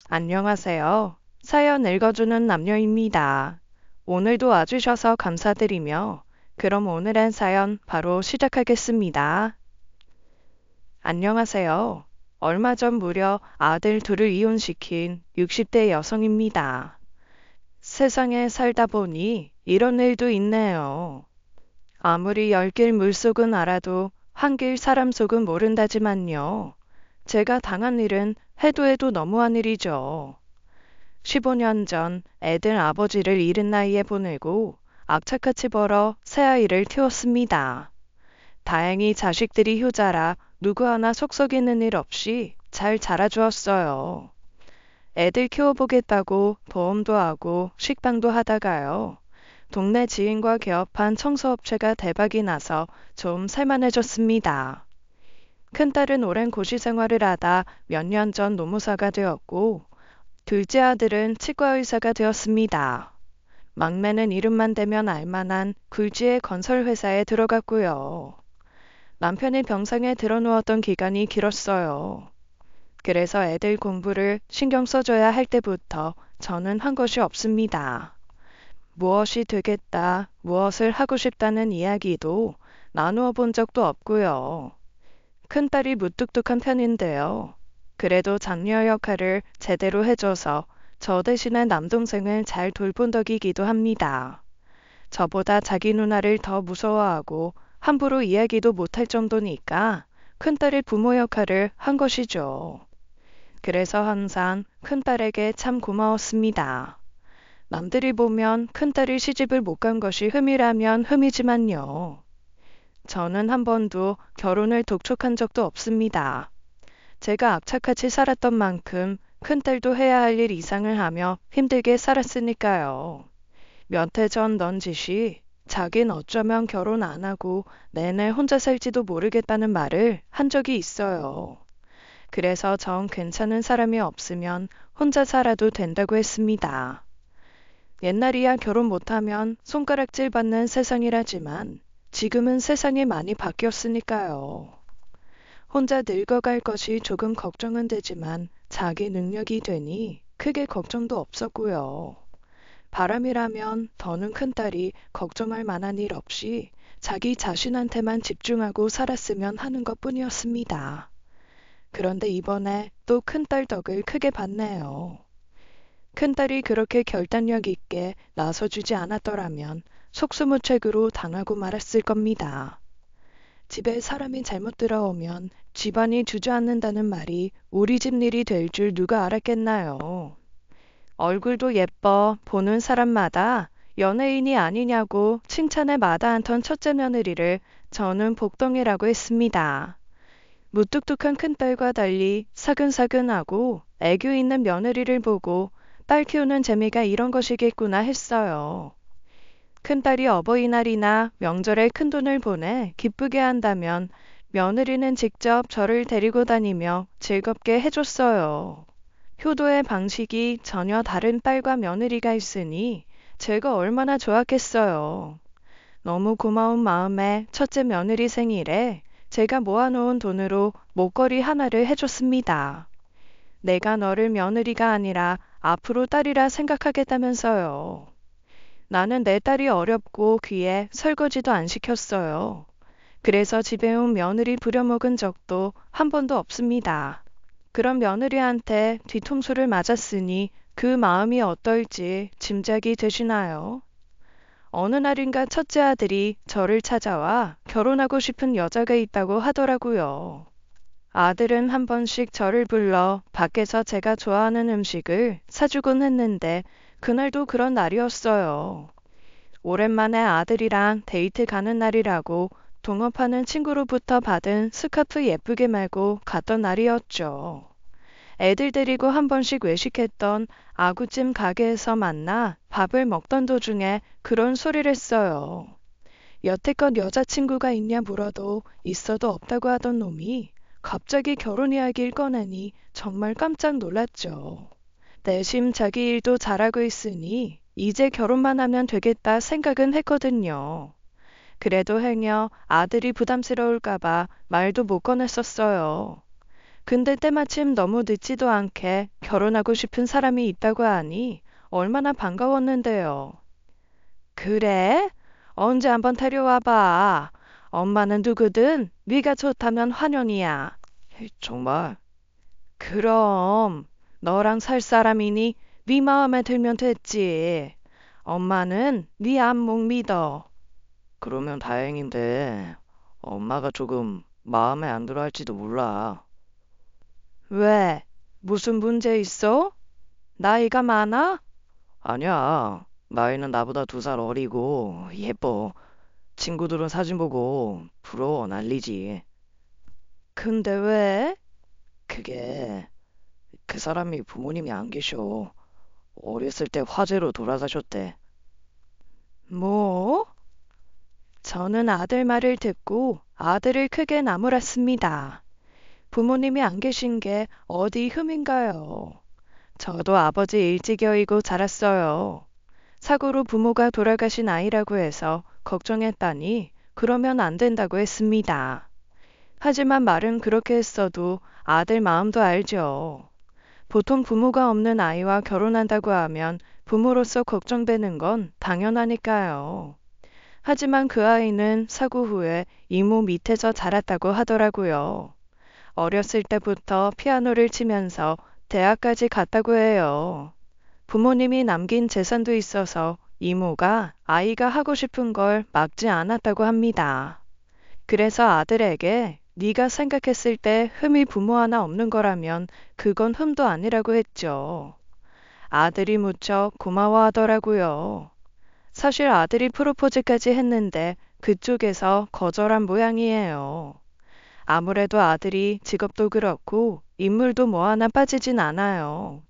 안녕하세요. 사연 읽어주는 남녀입니다. 오늘도 와주셔서 감사드리며, 그럼 오늘의 사연 바로 시작하겠습니다. 안녕하세요. 얼마 전 무려 아들 둘을 이혼시킨 60대 여성입니다. 세상에 살다 보니 이런 일도 있네요. 아무리 10길 물속은 알아도 한 길 사람 속은 모른다지만요. 제가 당한 일은 해도 너무한 일이죠. 15년 전 애들 아버지를 이른 나이에 보내고 악착같이 벌어 새아이를 키웠습니다. 다행히 자식들이 효자라 누구 하나 속썩이는 일 없이 잘 자라주었어요. 애들 키워보겠다고 보험도 하고 식당도 하다가요. 동네 지인과 개업한 청소업체가 대박이 나서 좀 살만해졌습니다. 큰딸은 오랜 고시 생활을 하다 몇 년 전 노무사가 되었고, 둘째 아들은 치과의사가 되었습니다. 막내는 이름만 대면 알만한 굴지의 건설회사에 들어갔고요. 남편이 병상에 들어누웠던 기간이 길었어요. 그래서 애들 공부를 신경 써줘야 할 때부터 저는 한 것이 없습니다. 무엇이 되겠다, 무엇을 하고 싶다는 이야기도 나누어 본 적도 없고요. 큰딸이 무뚝뚝한 편인데요. 그래도 장녀 역할을 제대로 해줘서 저 대신에 남동생을 잘 돌본 덕이기도 합니다. 저보다 자기 누나를 더 무서워하고 함부로 이야기도 못할 정도니까 큰딸의 부모 역할을 한 것이죠. 그래서 항상 큰딸에게 참 고마웠습니다. 남들이 보면 큰딸이 시집을 못 간 것이 흠이라면 흠이지만요. 저는 한 번도 결혼을 독촉한 적도 없습니다. 제가 악착같이 살았던 만큼 큰딸도 해야 할 일 이상을 하며 힘들게 살았으니까요. 몇 해 전 넌지시 자긴 어쩌면 결혼 안 하고 내내 혼자 살지도 모르겠다는 말을 한 적이 있어요. 그래서 전 괜찮은 사람이 없으면 혼자 살아도 된다고 했습니다. 옛날이야 결혼 못하면 손가락질 받는 세상이라지만 지금은 세상이 많이 바뀌었으니까요. 혼자 늙어갈 것이 조금 걱정은 되지만 자기 능력이 되니 크게 걱정도 없었고요. 바람이라면 더는 큰딸이 걱정할 만한 일 없이 자기 자신한테만 집중하고 살았으면 하는 것뿐이었습니다. 그런데 이번에 또 큰딸 덕을 크게 봤네요. 큰딸이 그렇게 결단력 있게 나서주지 않았더라면 속수무책으로 당하고 말았을 겁니다. 집에 사람이 잘못 들어오면 집안이 주저앉는다는 말이 우리 집 일이 될 줄 누가 알았겠나요? 얼굴도 예뻐 보는 사람마다 연예인이 아니냐고 칭찬에 마다않던 첫째 며느리를 저는 복덩이라고 했습니다. 무뚝뚝한 큰딸과 달리 사근사근하고 애교 있는 며느리를 보고 딸 키우는 재미가 이런 것이겠구나 했어요. 큰딸이 어버이날이나 명절에 큰돈을 보내 기쁘게 한다면 며느리는 직접 저를 데리고 다니며 즐겁게 해줬어요. 효도의 방식이 전혀 다른 딸과 며느리가 있으니 제가 얼마나 좋았겠어요. 너무 고마운 마음에 첫째 며느리 생일에 제가 모아놓은 돈으로 목걸이 하나를 해줬습니다. 내가 너를 며느리가 아니라 앞으로 딸이라 생각하겠다면서요. 나는 내 딸이 어렵고 귀해 설거지도 안 시켰어요. 그래서 집에 온 며느리 부려먹은 적도 한 번도 없습니다. 그런 며느리한테 뒤통수를 맞았으니 그 마음이 어떨지 짐작이 되시나요? 어느 날인가 첫째 아들이 저를 찾아와 결혼하고 싶은 여자가 있다고 하더라고요. 아들은 한 번씩 저를 불러 밖에서 제가 좋아하는 음식을 사주곤 했는데 그날도 그런 날이었어요. 오랜만에 아들이랑 데이트 가는 날이라고 동업하는 친구로부터 받은 스카프 예쁘게 말고 갔던 날이었죠. 애들 데리고 한 번씩 외식했던 아구찜 가게에서 만나 밥을 먹던 도중에 그런 소리를 했어요. 여태껏 여자친구가 있냐 물어도 있어도 없다고 하던 놈이 갑자기 결혼 이야기를 꺼내니 정말 깜짝 놀랐죠. 내심 자기 일도 잘하고 있으니 이제 결혼만 하면 되겠다 생각은 했거든요. 그래도 행여 아들이 부담스러울까봐 말도 못 꺼냈었어요. 근데 때마침 너무 늦지도 않게 결혼하고 싶은 사람이 있다고 하니 얼마나 반가웠는데요. 그래? 언제 한번 데려와봐. 엄마는 누구든 네가 좋다면 환영이야. 정말? 그럼 너랑 살 사람이니 네 마음에 들면 됐지. 엄마는 네 안목 믿어. 그러면 다행인데 엄마가 조금 마음에 안 들어 할지도 몰라. 왜? 무슨 문제 있어? 나이가 많아? 아니야. 나이는 나보다 2살 어리고 예뻐. 친구들은 사진 보고 부러워 난리지. 근데 왜? 그게 그 사람이 부모님이 안 계셔. 어렸을 때 화재로 돌아가셨대. 뭐? 저는 아들 말을 듣고 아들을 크게 나무랐습니다. 부모님이 안 계신 게 어디 흠인가요? 저도 아버지 일찍여이고 자랐어요. 사고로 부모가 돌아가신 아이라고 해서 걱정했다니 그러면 안 된다고 했습니다. 하지만 말은 그렇게 했어도 아들 마음도 알죠. 보통 부모가 없는 아이와 결혼한다고 하면 부모로서 걱정되는 건 당연하니까요. 하지만 그 아이는 사고 후에 이모 밑에서 자랐다고 하더라고요. 어렸을 때부터 피아노를 치면서 대학까지 갔다고 해요. 부모님이 남긴 재산도 있어서 이모가 아이가 하고 싶은 걸 막지 않았다고 합니다. 그래서 아들에게 네가 생각했을 때 흠이 부모 하나 없는 거라면 그건 흠도 아니라고 했죠. 아들이 무척 고마워하더라고요. 사실 아들이 프로포즈까지 했는데 그쪽에서 거절한 모양이에요. 아무래도 아들이 직업도 그렇고 인물도 뭐 하나 빠지진 않아요.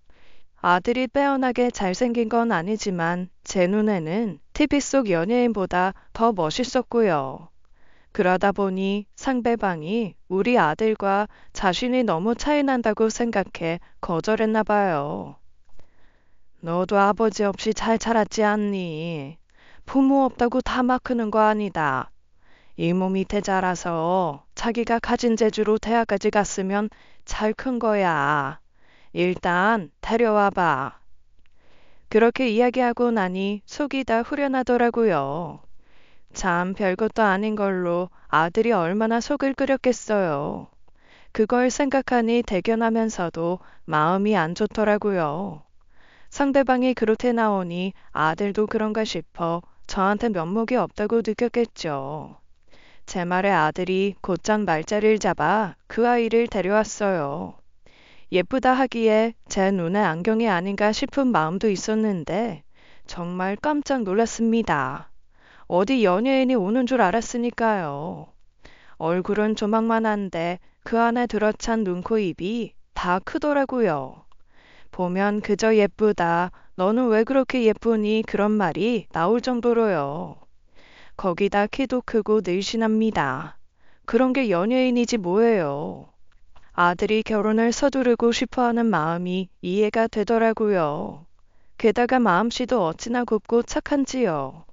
아들이 빼어나게 잘생긴 건 아니지만 제 눈에는 TV 속 연예인보다 더 멋있었고요. 그러다 보니 상대방이 우리 아들과 자신이 너무 차이 난다고 생각해 거절했나 봐요. 너도 아버지 없이 잘 자랐지 않니? 부모 없다고 다 막 크는 거 아니다. 이모 밑에 자라서 자기가 가진 재주로 대학까지 갔으면 잘 큰 거야. 일단 데려와 봐. 그렇게 이야기하고 나니 속이 다 후련하더라고요. 참 별것도 아닌 걸로 아들이 얼마나 속을 끓였겠어요. 그걸 생각하니 대견하면서도 마음이 안 좋더라고요. 상대방이 그렇게 나오니 아들도 그런가 싶어 저한테 면목이 없다고 느꼈겠죠. 제 말에 아들이 곧장 말자리를 잡아 그 아이를 데려왔어요. 예쁘다 하기에 제 눈에 안경이 아닌가 싶은 마음도 있었는데 정말 깜짝 놀랐습니다. 어디 연예인이 오는 줄 알았으니까요. 얼굴은 조망만한데 그 안에 들어찬 눈, 코, 입이 다 크더라고요. 보면 그저 예쁘다. 너는 왜 그렇게 예쁘니? 그런 말이 나올 정도로요. 거기다 키도 크고 늘씬합니다. 그런 게 연예인이지 뭐예요. 아들이 결혼을 서두르고 싶어하는 마음이 이해가 되더라고요. 게다가 마음씨도 어찌나 곱고 착한지요.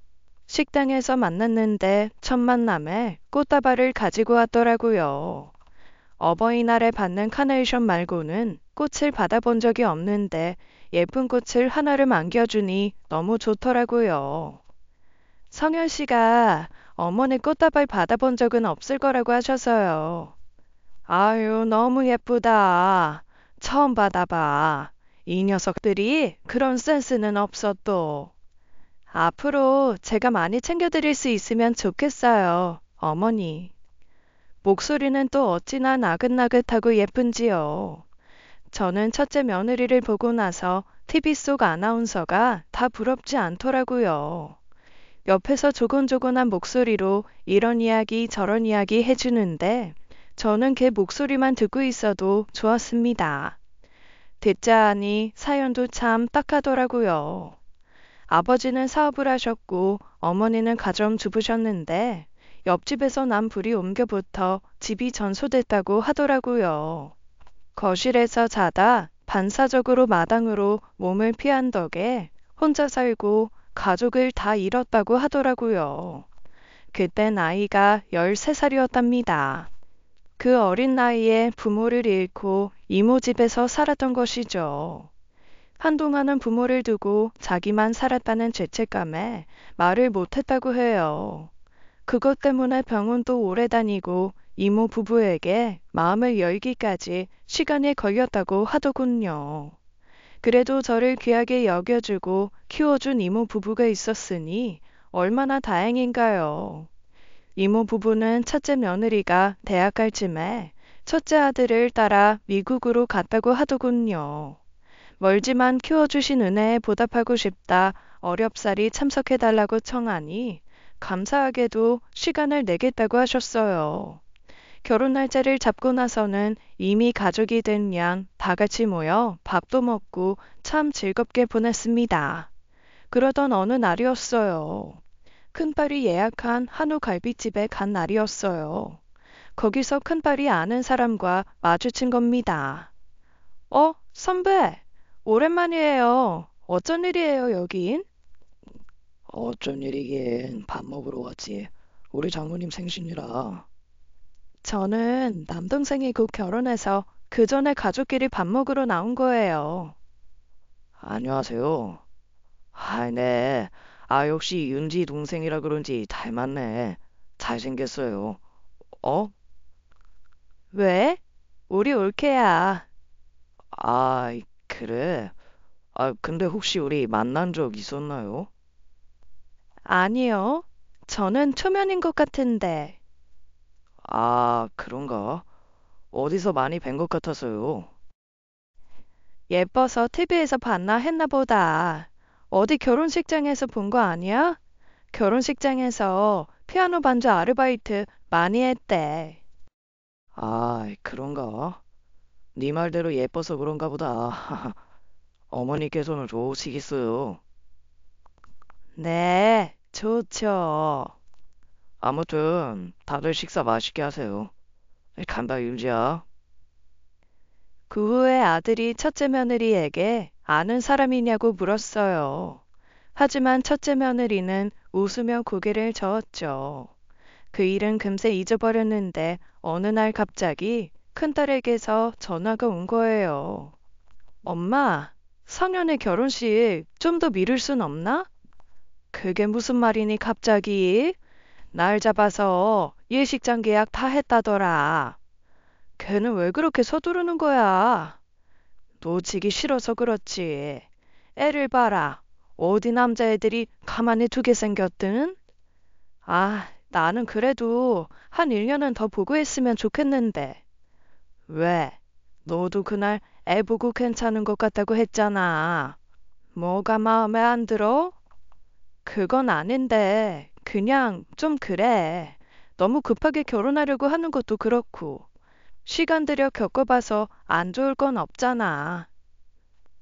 식당에서 만났는데 첫 만남에 꽃다발을 가지고 왔더라고요. 어버이날에 받는 카네이션 말고는 꽃을 받아본 적이 없는데 예쁜 꽃을 하나를 안겨주니 너무 좋더라고요. 성현 씨가 어머니 꽃다발 받아본 적은 없을 거라고 하셔서요. 아유, 너무 예쁘다. 처음 받아봐. 이 녀석들이 그런 센스는 없어 또. 앞으로 제가 많이 챙겨드릴 수 있으면 좋겠어요, 어머니. 목소리는 또 어찌나 나긋나긋하고 예쁜지요. 저는 첫째 며느리를 보고 나서 TV 속 아나운서가 다 부럽지 않더라고요. 옆에서 조곤조곤한 목소리로 이런 이야기 저런 이야기 해주는데 저는 걔 목소리만 듣고 있어도 좋았습니다. 듣자 하니 사연도 참 딱하더라고요. 아버지는 사업을 하셨고 어머니는 가정주부셨는데 옆집에서 난 불이 옮겨부터 집이 전소됐다고 하더라고요. 거실에서 자다 반사적으로 마당으로 몸을 피한 덕에 혼자 살고 가족을 다 잃었다고 하더라고요. 그때 나이가 13살이었답니다. 그 어린 나이에 부모를 잃고 이모 집에서 살았던 것이죠. 한동안은 부모를 두고 자기만 살았다는 죄책감에 말을 못했다고 해요. 그것 때문에 병원도 오래 다니고 이모 부부에게 마음을 열기까지 시간이 걸렸다고 하더군요. 그래도 저를 귀하게 여겨주고 키워준 이모 부부가 있었으니 얼마나 다행인가요. 이모 부부는 첫째 며느리가 대학 갈 쯤에 첫째 아들을 따라 미국으로 갔다고 하더군요. 멀지만 키워주신 은혜에 보답하고 싶다 어렵사리 참석해달라고 청하니 감사하게도 시간을 내겠다고 하셨어요. 결혼 날짜를 잡고 나서는 이미 가족이 된 양 다 같이 모여 밥도 먹고 참 즐겁게 보냈습니다. 그러던 어느 날이었어요. 큰딸이 예약한 한우 갈비집에 간 날이었어요. 거기서 큰딸이 아는 사람과 마주친 겁니다. 선배! 오랜만이에요. 어쩐 일이에요, 여긴? 어쩐 일이긴 밥 먹으러 왔지. 우리 장모님 생신이라. 저는 남동생이 곧 결혼해서 그 전에 가족끼리 밥 먹으러 나온 거예요. 안녕하세요. 네. 역시 윤지 동생이라 그런지 닮았네. 잘생겼어요. 어? 왜? 우리 올케야. 아, 그래. 근데 혹시 우리 만난 적 있었나요? 아니요. 저는 초면인 것 같은데. 그런가? 어디서 많이 뵌 것 같아서요. 예뻐서 TV에서 봤나 했나 보다. 어디 결혼식장에서 본 거 아니야? 결혼식장에서 피아노 반주 아르바이트 많이 했대. 그런가? 네 말대로 예뻐서 그런가 보다. 어머니께서는 좋으시겠어요. 네, 좋죠. 아무튼 다들 식사 맛있게 하세요. 간다 윤지야. 그 후에 아들이 첫째 며느리에게 아는 사람이냐고 물었어요. 하지만 첫째 며느리는 웃으며 고개를 저었죠. 그 일은 금세 잊어버렸는데 어느 날 갑자기 큰딸에게서 전화가 온 거예요. 엄마, 성년의 결혼식 좀 더 미룰 순 없나? 그게 무슨 말이니 갑자기? 날 잡아서 예식장 계약 다 했다더라. 걔는 왜 그렇게 서두르는 거야? 놓치기 싫어서 그렇지. 애를 봐라. 어디 남자애들이 가만히 두게 생겼든? 나는 그래도 한 1년은 더 보고 했으면 좋겠는데. 왜? 너도 그날 애 보고 괜찮은 것 같다고 했잖아. 뭐가 마음에 안 들어? 그건 아닌데, 그냥 좀 그래. 너무 급하게 결혼하려고 하는 것도 그렇고, 시간 들여 겪어봐서 안 좋을 건 없잖아.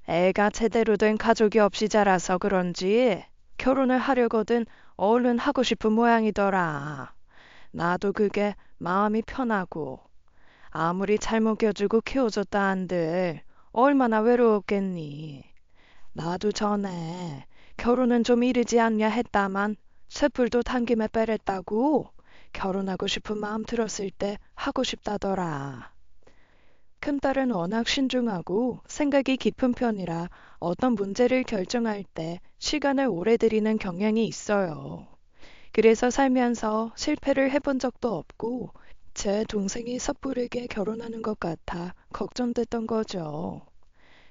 애가 제대로 된 가족이 없이 자라서 그런지 결혼을 하려거든 얼른 하고 싶은 모양이더라. 나도 그게 마음이 편하고, 아무리 잘 먹여주고 키워줬다 한들 얼마나 외로웠겠니. 나도 전에 결혼은 좀 이르지 않냐 했다만 쇠불도 당김에 빼랬다고 결혼하고 싶은 마음 들었을 때 하고 싶다더라. 큰딸은 워낙 신중하고 생각이 깊은 편이라 어떤 문제를 결정할 때 시간을 오래 들이는 경향이 있어요. 그래서 살면서 실패를 해본 적도 없고 제 동생이 섣부르게 결혼하는 것 같아 걱정됐던 거죠.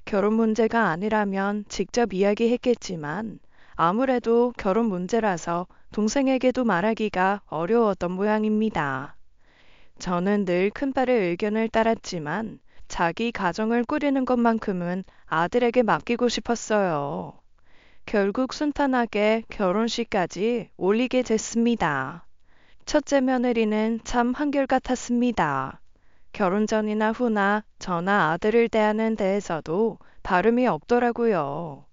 결혼 문제가 아니라면 직접 이야기했겠지만 아무래도 결혼 문제라서 동생에게도 말하기가 어려웠던 모양입니다. 저는 늘 큰딸의 의견을 따랐지만 자기 가정을 꾸리는 것만큼은 아들에게 맡기고 싶었어요. 결국 순탄하게 결혼식까지 올리게 됐습니다. 첫째 며느리는 참 한결같았습니다. 결혼 전이나 후나 저나 아들을 대하는 데에서도 다름이 없더라고요.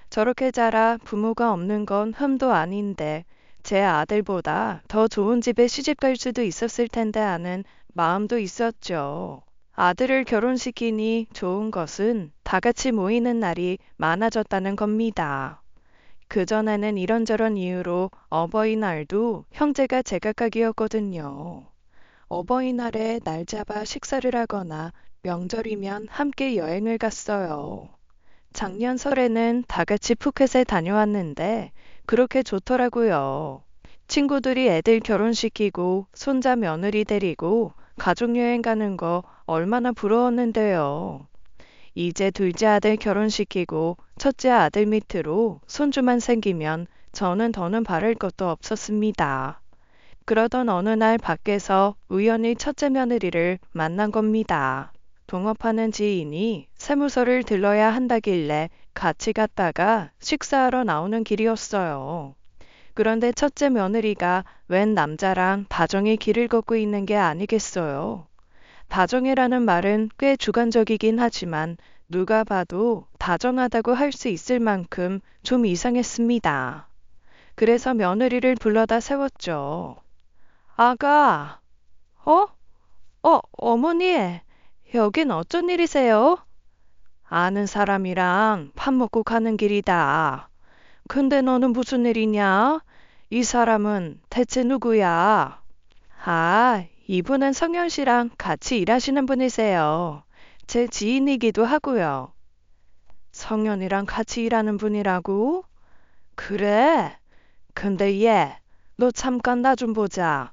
저렇게 자라 부모가 없는 건 흠도 아닌데 제 아들보다 더 좋은 집에 시집 갈 수도 있었을 텐데 하는 마음도 있었죠. 아들을 결혼시키니 좋은 것은 다 같이 모이는 날이 많아졌다는 겁니다. 그전에는 이런저런 이유로 어버이날도 형제가 제각각이었거든요. 어버이날에 날 잡아 식사를 하거나 명절이면 함께 여행을 갔어요. 작년 설에는 다 같이 푸켓에 다녀왔는데 그렇게 좋더라고요. 친구들이 애들 결혼시키고 손자 며느리 데리고 가족여행 가는 거 얼마나 부러웠는데요. 이제 둘째 아들 결혼시키고 첫째 아들 밑으로 손주만 생기면 저는 더는 바랄 것도 없었습니다. 그러던 어느 날 밖에서 우연히 첫째 며느리를 만난 겁니다. 동업하는 지인이 세무서를 들러야 한다길래 같이 갔다가 식사하러 나오는 길이었어요. 그런데 첫째 며느리가 웬 남자랑 다정히 길을 걷고 있는 게 아니겠어요. 다정이라는 말은 꽤 주관적이긴 하지만 누가 봐도 다정하다고 할 수 있을 만큼 좀 이상했습니다. 그래서 며느리를 불러다 세웠죠. 아가, 어머니, 여긴 어쩐 일이세요? 아는 사람이랑 밥 먹고 가는 길이다. 근데 너는 무슨 일이냐? 이 사람은 대체 누구야? 아, 이분은 성현 씨랑 같이 일하시는 분이세요. 제 지인이기도 하고요. 성현이랑 같이 일하는 분이라고? 그래? 근데 너 잠깐 나 좀 보자.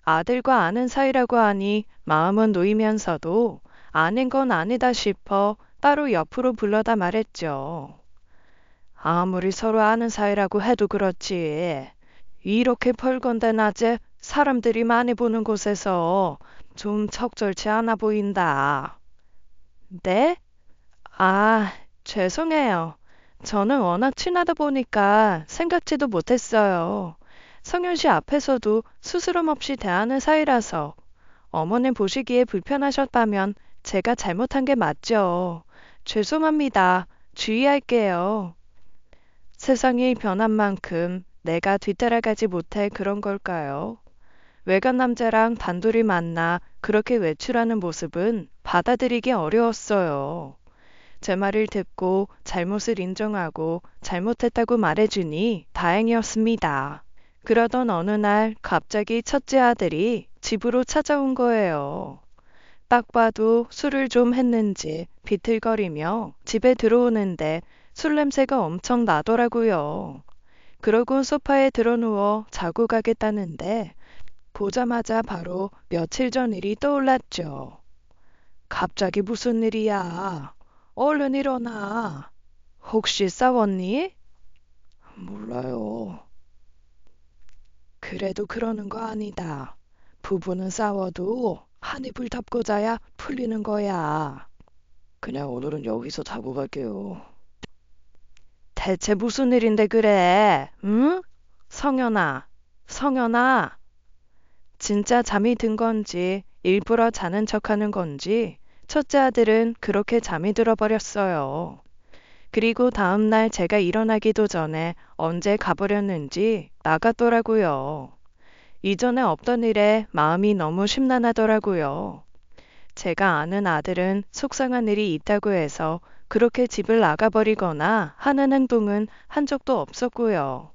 아들과 아는 사이라고 하니 마음은 놓이면서도 아닌 건 아니다 싶어 따로 옆으로 불러다 말했죠. 아무리 서로 아는 사이라고 해도 그렇지. 이렇게 벌건대 낮에 사람들이 많이 보는 곳에서 좀 적절치 않아 보인다. 네? 아, 죄송해요. 저는 워낙 친하다 보니까 생각지도 못했어요. 성현 씨 앞에서도 스스럼 없이 대하는 사이라서 어머님 보시기에 불편하셨다면 제가 잘못한 게 맞죠. 죄송합니다. 주의할게요. 세상이 변한 만큼 내가 뒤따라가지 못해 그런 걸까요? 외간 남자랑 단둘이 만나 그렇게 외출하는 모습은 받아들이기 어려웠어요. 제 말을 듣고 잘못을 인정하고 잘못했다고 말해주니 다행이었습니다. 그러던 어느 날 갑자기 첫째 아들이 집으로 찾아온 거예요. 딱 봐도 술을 좀 했는지 비틀거리며 집에 들어오는데 술 냄새가 엄청 나더라고요. 그러고 소파에 드러누워 자고 가겠다는데 보자마자 바로 며칠 전 일이 떠올랐죠. 갑자기 무슨 일이야? 얼른 일어나. 혹시 싸웠니? 몰라요. 그래도 그러는 거 아니다. 부부는 싸워도 한 이불 덮고 자야 풀리는 거야. 그냥 오늘은 여기서 자고 갈게요. 대체 무슨 일인데 그래? 응? 성현아. 진짜 잠이 든 건지 일부러 자는 척하는 건지 첫째 아들은 그렇게 잠이 들어버렸어요. 그리고 다음날 제가 일어나기도 전에 언제 가버렸는지 나갔더라고요. 이전에 없던 일에 마음이 너무 심란하더라고요. 제가 아는 아들은 속상한 일이 있다고 해서 그렇게 집을 나가버리거나 하는 행동은 한 적도 없었고요.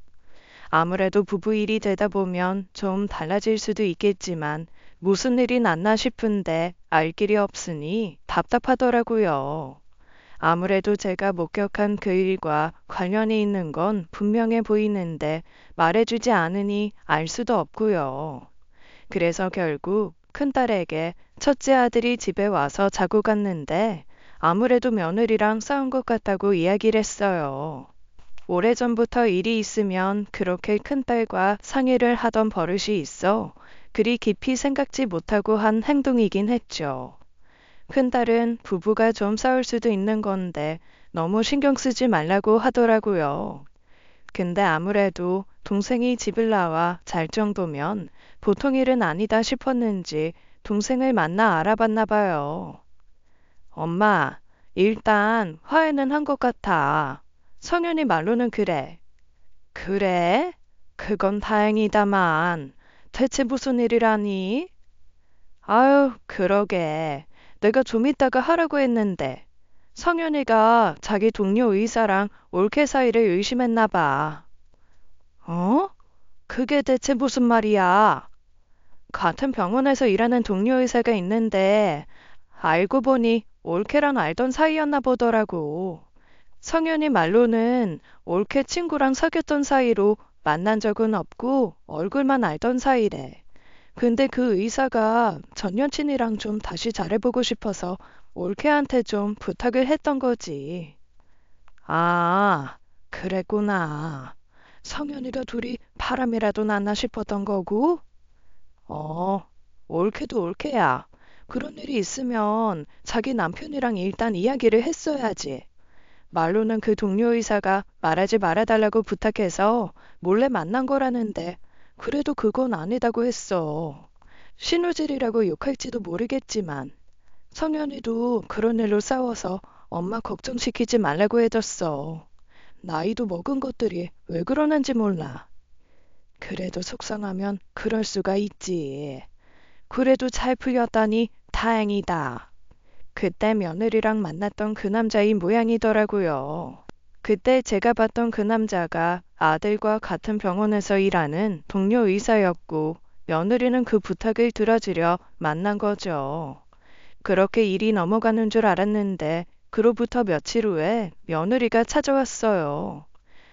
아무래도 부부 일이 되다 보면 좀 달라질 수도 있겠지만 무슨 일이 났나 싶은데 알 길이 없으니 답답하더라고요. 아무래도 제가 목격한 그 일과 관련이 있는 건 분명해 보이는데 말해주지 않으니 알 수도 없고요. 그래서 결국 큰딸에게 첫째 아들이 집에 와서 자고 갔는데 아무래도 며느리랑 싸운 것 같다고 이야기를 했어요. 오래전부터 일이 있으면 그렇게 큰딸과 상의를 하던 버릇이 있어 그리 깊이 생각지 못하고 한 행동이긴 했죠. 큰딸은 부부가 좀 싸울 수도 있는 건데 너무 신경 쓰지 말라고 하더라고요. 근데 아무래도 동생이 집을 나와 잘 정도면 보통 일은 아니다 싶었는지 동생을 만나 알아봤나 봐요. 엄마, 일단 화해는 한 것 같아. 성현이 말로는 그래. 그래? 그건 다행이다만. 대체 무슨 일이라니? 아유, 그러게. 내가 좀 이따가 하라고 했는데. 성현이가 자기 동료 의사랑 올케 사이를 의심했나 봐. 어? 그게 대체 무슨 말이야? 같은 병원에서 일하는 동료 의사가 있는데 알고 보니 올케랑 알던 사이였나 보더라고. 성현이 말로는 올케 친구랑 사귀었던 사이로 만난 적은 없고 얼굴만 알던 사이래. 근데 그 의사가 전 여친이랑 좀 다시 잘해보고 싶어서 올케한테 좀 부탁을 했던 거지. 아, 그랬구나. 성현이가 둘이 바람이라도 났나 싶었던 거고? 어, 올케도 올케야. 그런 일이 있으면 자기 남편이랑 일단 이야기를 했어야지. 말로는 그 동료 의사가 말하지 말아달라고 부탁해서 몰래 만난 거라는데, 그래도 그건 아니다고 했어. 신우질이라고 욕할지도 모르겠지만, 성현이도 그런 일로 싸워서 엄마 걱정시키지 말라고 해줬어. 나이도 먹은 것들이 왜 그러는지 몰라. 그래도 속상하면 그럴 수가 있지. 그래도 잘 풀렸다니 다행이다. 그때 며느리랑 만났던 그 남자인 모양이더라고요. 그때 제가 봤던 그 남자가 아들과 같은 병원에서 일하는 동료 의사였고, 며느리는 그 부탁을 들어주려 만난 거죠. 그렇게 일이 넘어가는 줄 알았는데, 그로부터 며칠 후에 며느리가 찾아왔어요.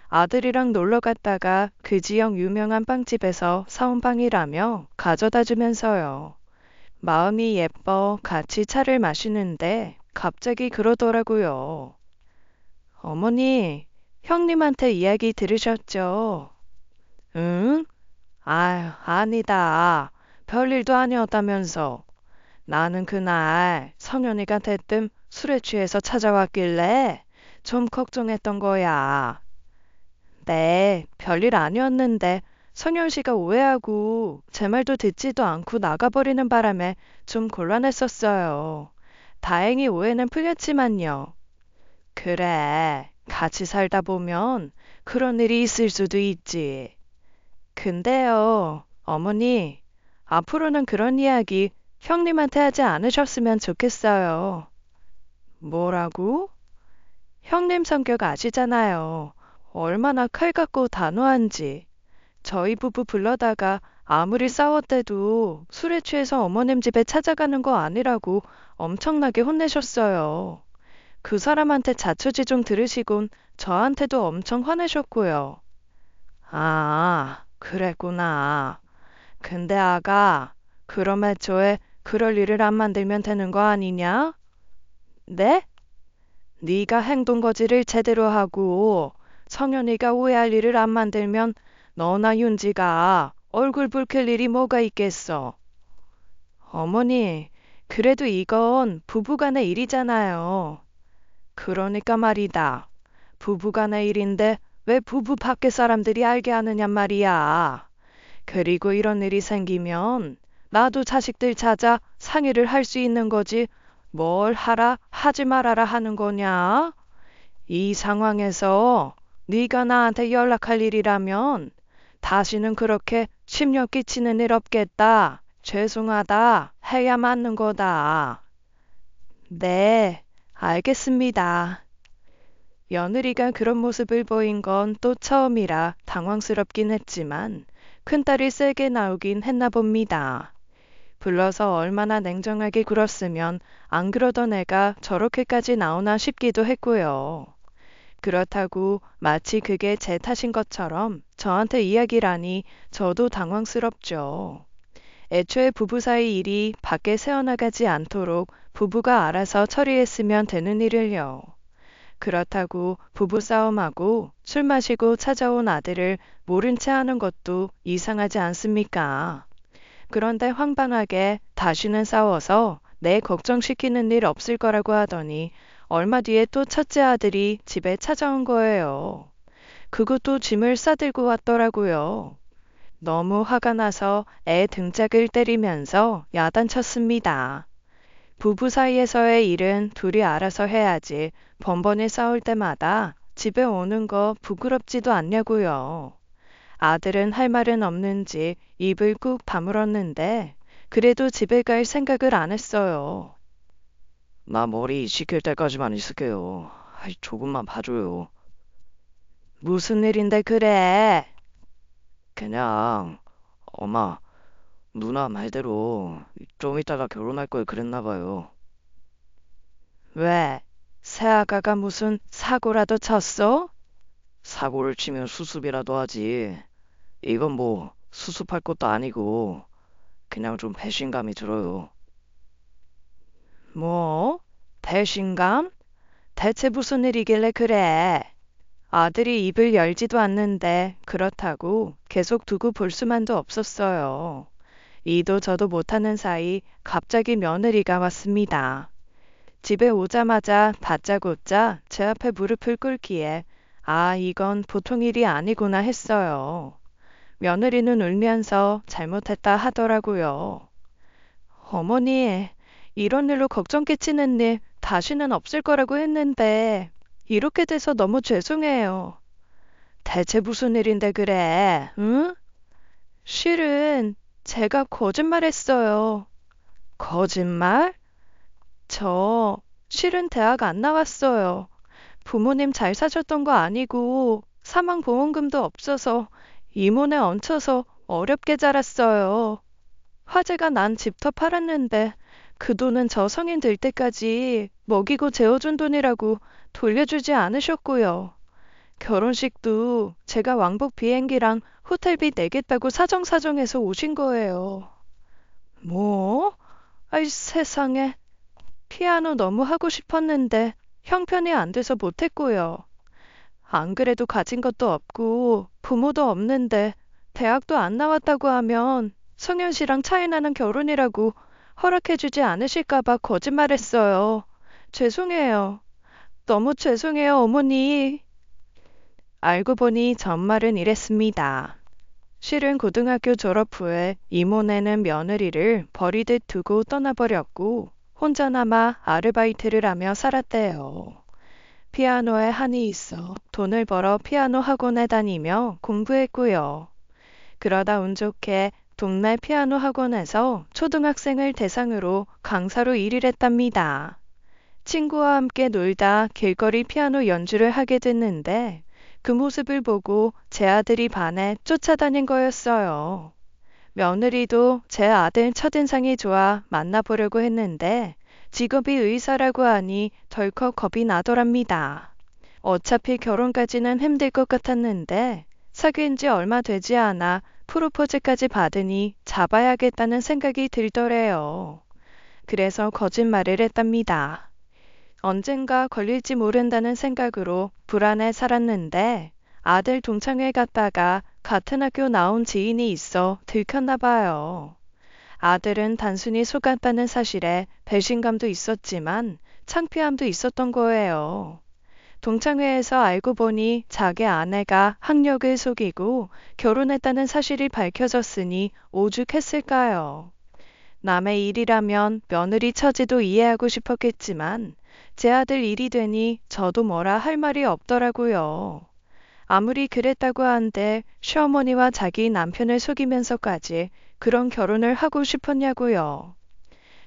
아들이랑 놀러 갔다가 그 지역 유명한 빵집에서 사온 빵이라며 가져다 주면서요. 마음이 예뻐 같이 차를 마시는데 갑자기 그러더라고요. 어머니, 형님한테 이야기 들으셨죠? 응? 아유, 아니다. 별일도 아니었다면서. 나는 그날 성현이가 대뜸 술에 취해서 찾아왔길래 좀 걱정했던 거야. 네, 별일 아니었는데 성현 씨가 오해하고 제 말도 듣지도 않고 나가버리는 바람에 좀 곤란했었어요. 다행히 오해는 풀렸지만요. 그래, 같이 살다 보면 그런 일이 있을 수도 있지. 근데요, 어머니, 앞으로는 그런 이야기 형님한테 하지 않으셨으면 좋겠어요. 뭐라고? 형님 성격 아시잖아요. 얼마나 칼 같고 단호한지. 저희 부부 불러다가 아무리 싸웠대도 술에 취해서 어머님 집에 찾아가는 거 아니라고 엄청나게 혼내셨어요. 그 사람한테 자초지 좀 들으시곤 저한테도 엄청 화내셨고요. 아, 그랬구나. 근데 아가, 그럼 애초에 그럴 일을 안 만들면 되는 거 아니냐? 네? 네가 행동거지를 제대로 하고 성현이가 오해할 일을 안 만들면 너나 윤지가 얼굴 붉힐 일이 뭐가 있겠어. 어머니, 그래도 이건 부부간의 일이잖아요. 그러니까 말이다. 부부간의 일인데 왜 부부 밖의 사람들이 알게 하느냔 말이야. 그리고 이런 일이 생기면 나도 자식들 찾아 상의를 할 수 있는 거지. 뭘 하라 하지 말아라 하는 거냐? 이 상황에서 네가 나한테 연락할 일이라면 다시는 그렇게 심려 끼치는 일 없겠다. 죄송하다. 해야 맞는 거다. 네, 알겠습니다. 며느리가 그런 모습을 보인 건 또 처음이라 당황스럽긴 했지만 큰딸이 세게 나오긴 했나 봅니다. 불러서 얼마나 냉정하게 굴었으면 안 그러던 애가 저렇게까지 나오나 싶기도 했고요. 그렇다고 마치 그게 제 탓인 것처럼 저한테 이야기라니 저도 당황스럽죠. 애초에 부부 사이 일이 밖에 새어나가지 않도록 부부가 알아서 처리했으면 되는 일을요. 그렇다고 부부싸움하고 술 마시고 찾아온 아들을 모른 채 하는 것도 이상하지 않습니까? 그런데 황당하게 다시는 싸워서 내 걱정시키는 일 없을 거라고 하더니 얼마 뒤에 또 첫째 아들이 집에 찾아온 거예요. 그것도 짐을 싸들고 왔더라고요. 너무 화가 나서 애 등짝을 때리면서 야단쳤습니다. 부부 사이에서의 일은 둘이 알아서 해야지 번번이 싸울 때마다 집에 오는 거 부끄럽지도 않냐고요. 아들은 할 말은 없는지 입을 꾹 다물었는데 그래도 집에 갈 생각을 안 했어요. 나 머리 식힐 때까지만 있을게요. 아이, 조금만 봐줘요. 무슨 일인데 그래? 그냥, 엄마, 누나 말대로 좀 이따가 결혼할 걸 그랬나 봐요. 왜? 새아가가 무슨 사고라도 쳤어? 사고를 치면 수습이라도 하지. 이건 뭐 수습할 것도 아니고 그냥 좀 배신감이 들어요. 뭐? 배신감? 대체 무슨 일이길래 그래? 아들이 입을 열지도 않는데 그렇다고 계속 두고 볼 수만도 없었어요. 이도 저도 못하는 사이 갑자기 며느리가 왔습니다. 집에 오자마자 다짜고짜 제 앞에 무릎을 꿇기에 아, 이건 보통 일이 아니구나 했어요. 며느리는 울면서 잘못했다 하더라고요. 어머니, 이런 일로 걱정 끼치는 일 다시는 없을 거라고 했는데 이렇게 돼서 너무 죄송해요. 대체 무슨 일인데 그래, 응? 실은 제가 거짓말했어요. 거짓말? 저 실은 대학 안 나왔어요. 부모님 잘 사셨던 거 아니고 사망보험금도 없어서 이모네 얹혀서 어렵게 자랐어요. 화재가 난 집터 팔았는데 그 돈은 저 성인 될 때까지 먹이고 재워준 돈이라고 돌려주지 않으셨고요. 결혼식도 제가 왕복 비행기랑 호텔비 내겠다고 사정사정해서 오신 거예요. 뭐? 아이 세상에. 피아노 너무 하고 싶었는데 형편이 안 돼서 못했고요. 안 그래도 가진 것도 없고 부모도 없는데 대학도 안 나왔다고 하면 성현 씨랑 차이 나는 결혼이라고 허락해주지 않으실까봐 거짓말했어요. 죄송해요. 너무 죄송해요, 어머니. 알고 보니 전말은 이랬습니다. 실은 고등학교 졸업 후에 이모네는 며느리를 버리듯 두고 떠나버렸고 혼자 남아 아르바이트를 하며 살았대요. 피아노에 한이 있어 돈을 벌어 피아노 학원에 다니며 공부했고요. 그러다 운 좋게 동네 피아노 학원에서 초등학생을 대상으로 강사로 일을 했답니다. 친구와 함께 놀다 길거리 피아노 연주를 하게 됐는데 그 모습을 보고 제 아들이 반해 쫓아다닌 거였어요. 며느리도 제 아들 첫인상이 좋아 만나보려고 했는데 직업이 의사라고 하니 덜컥 겁이 나더랍니다. 어차피 결혼까지는 힘들 것 같았는데 사귄 지 얼마 되지 않아 프로포즈까지 받으니 잡아야겠다는 생각이 들더래요. 그래서 거짓말을 했답니다. 언젠가 걸릴지 모른다는 생각으로 불안해 살았는데 아들 동창회 갔다가 같은 학교 나온 지인이 있어 들켰나 봐요. 아들은 단순히 속았다는 사실에 배신감도 있었지만 창피함도 있었던 거예요. 동창회에서 알고 보니 자기 아내가 학력을 속이고 결혼했다는 사실이 밝혀졌으니 오죽했을까요? 남의 일이라면 며느리 처지도 이해하고 싶었겠지만 제 아들 일이 되니 저도 뭐라 할 말이 없더라고요. 아무리 그랬다고 한들 시어머니와 자기 남편을 속이면서까지 그런 결혼을 하고 싶었냐고요.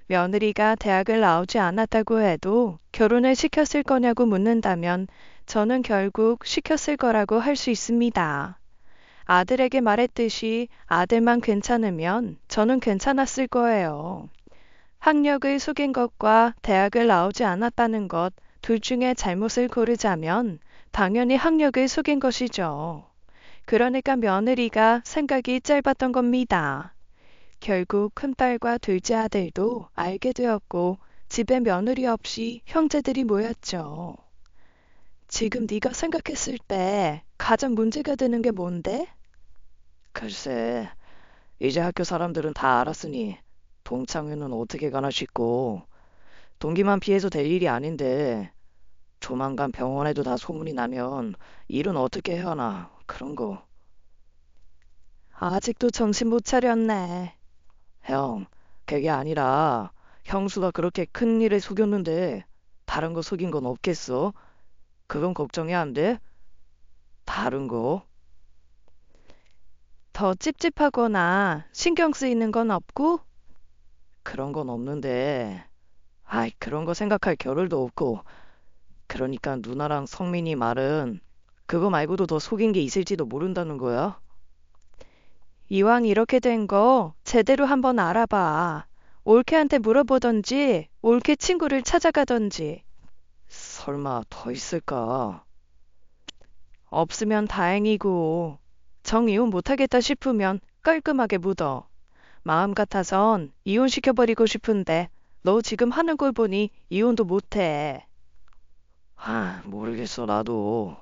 며느리가 대학을 나오지 않았다고 해도 결혼을 시켰을 거냐고 묻는다면 저는 결국 시켰을 거라고 할 수 있습니다. 아들에게 말했듯이 아들만 괜찮으면 저는 괜찮았을 거예요. 학력을 속인 것과 대학을 나오지 않았다는 것 둘 중에 잘못을 고르자면 당연히 학력을 속인 것이죠. 그러니까 며느리가 생각이 짧았던 겁니다. 결국 큰딸과 둘째 아들도 알게 되었고 집에 며느리 없이 형제들이 모였죠. 지금 네가 생각했을 때 가장 문제가 되는 게 뭔데? 글쎄, 이제 학교 사람들은 다 알았으니 동창회는 어떻게 가나 싶고 동기만 피해서 될 일이 아닌데 조만간 병원에도 다 소문이 나면 일은 어떻게 해야 하나 그런 거. 아직도 정신 못 차렸네. 형, 그게 아니라 형수가 그렇게 큰 일을 속였는데 다른 거 속인 건 없겠어? 그건 걱정이 안 돼? 다른 거? 더 찝찝하거나 신경 쓰이는 건 없고? 그런 건 없는데 아이 그런 거 생각할 겨를도 없고 그러니까 누나랑 성민이 말은 그거 말고도 더 속인 게 있을지도 모른다는 거야? 이왕 이렇게 된 거 제대로 한번 알아봐. 올케한테 물어보던지, 올케 친구를 찾아가던지. 설마 더 있을까? 없으면 다행이고, 정이혼 못하겠다 싶으면 깔끔하게 묻어. 마음 같아선 이혼시켜버리고 싶은데, 너 지금 하는 걸 보니 이혼도 못해. 모르겠어, 나도.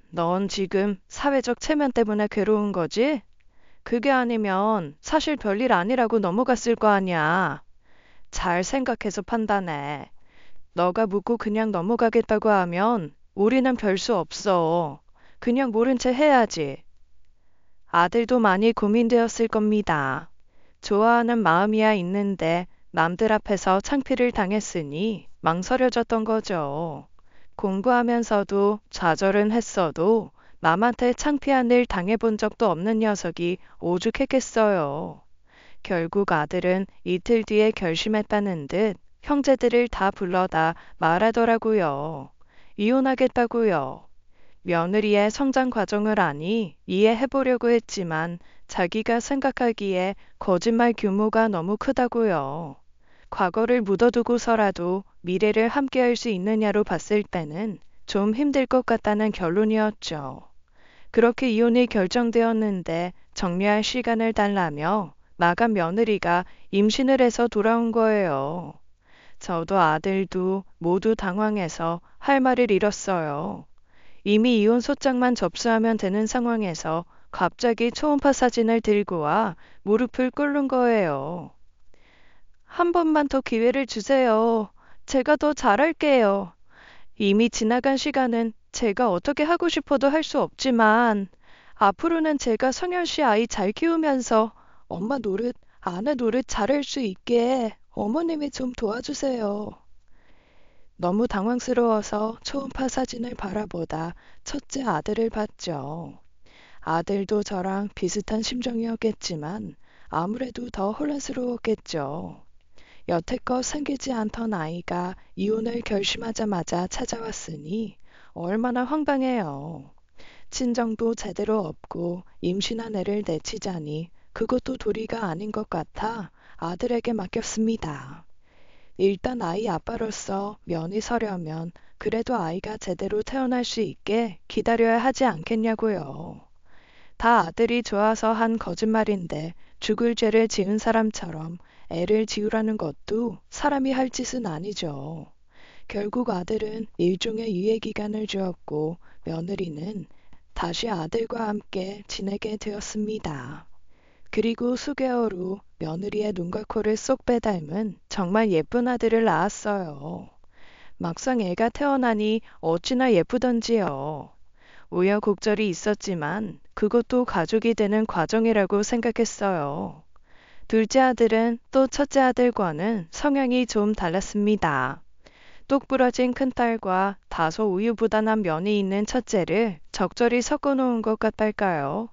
넌 지금 사회적 체면 때문에 괴로운 거지? 그게 아니면 사실 별일 아니라고 넘어갔을 거 아니야. 잘 생각해서 판단해. 너가 묻고 그냥 넘어가겠다고 하면 우리는 별 수 없어. 그냥 모른 채 해야지. 아들도 많이 고민되었을 겁니다. 좋아하는 마음이야 있는데 남들 앞에서 창피를 당했으니 망설여졌던 거죠. 공부하면서도 좌절은 했어도 남한테 창피한 일 당해본 적도 없는 녀석이 오죽했겠어요. 결국 아들은 이틀 뒤에 결심했다는 듯 형제들을 다 불러다 말하더라고요. 이혼하겠다고요. 며느리의 성장 과정을 아니 이해해보려고 했지만 자기가 생각하기에 거짓말 규모가 너무 크다고요. 과거를 묻어두고서라도 미래를 함께할 수 있느냐로 봤을 때는 좀 힘들 것 같다는 결론이었죠. 그렇게 이혼이 결정되었는데 정리할 시간을 달라며 나간 며느리가 임신을 해서 돌아온 거예요. 저도 아들도 모두 당황해서 할 말을 잃었어요. 이미 이혼 소장만 접수하면 되는 상황에서 갑자기 초음파 사진을 들고 와 무릎을 꿇는 거예요. 한 번만 더 기회를 주세요. 제가 더 잘할게요. 이미 지나간 시간은 제가 어떻게 하고 싶어도 할 수 없지만 앞으로는 제가 성현 씨 아이 잘 키우면서 엄마 노릇, 아내 노릇 잘할 수 있게 어머님이 좀 도와주세요. 너무 당황스러워서 초음파 사진을 바라보다 첫째 아들을 봤죠. 아들도 저랑 비슷한 심정이었겠지만 아무래도 더 혼란스러웠겠죠. 여태껏 생기지 않던 아이가 이혼을 결심하자마자 찾아왔으니 얼마나 황당해요. 친정도 제대로 없고 임신한 애를 내치자니 그것도 도리가 아닌 것 같아 아들에게 맡겼습니다. 일단 아이 아빠로서 면이 서려면 그래도 아이가 제대로 태어날 수 있게 기다려야 하지 않겠냐고요. 다 아들이 좋아서 한 거짓말인데 죽을 죄를 지은 사람처럼 애를 지우라는 것도 사람이 할 짓은 아니죠. 결국 아들은 일종의 유예기간을 주었고 며느리는 다시 아들과 함께 지내게 되었습니다. 그리고 수개월 후 며느리의 눈과 코를 쏙 빼닮은 정말 예쁜 아들을 낳았어요. 막상 애가 태어나니 어찌나 예쁘던지요. 우여곡절이 있었지만 그것도 가족이 되는 과정이라고 생각했어요. 둘째 아들은 또 첫째 아들과는 성향이 좀 달랐습니다. 똑부러진 큰딸과 다소 우유부단한 면이 있는 첫째를 적절히 섞어놓은 것 같달까요.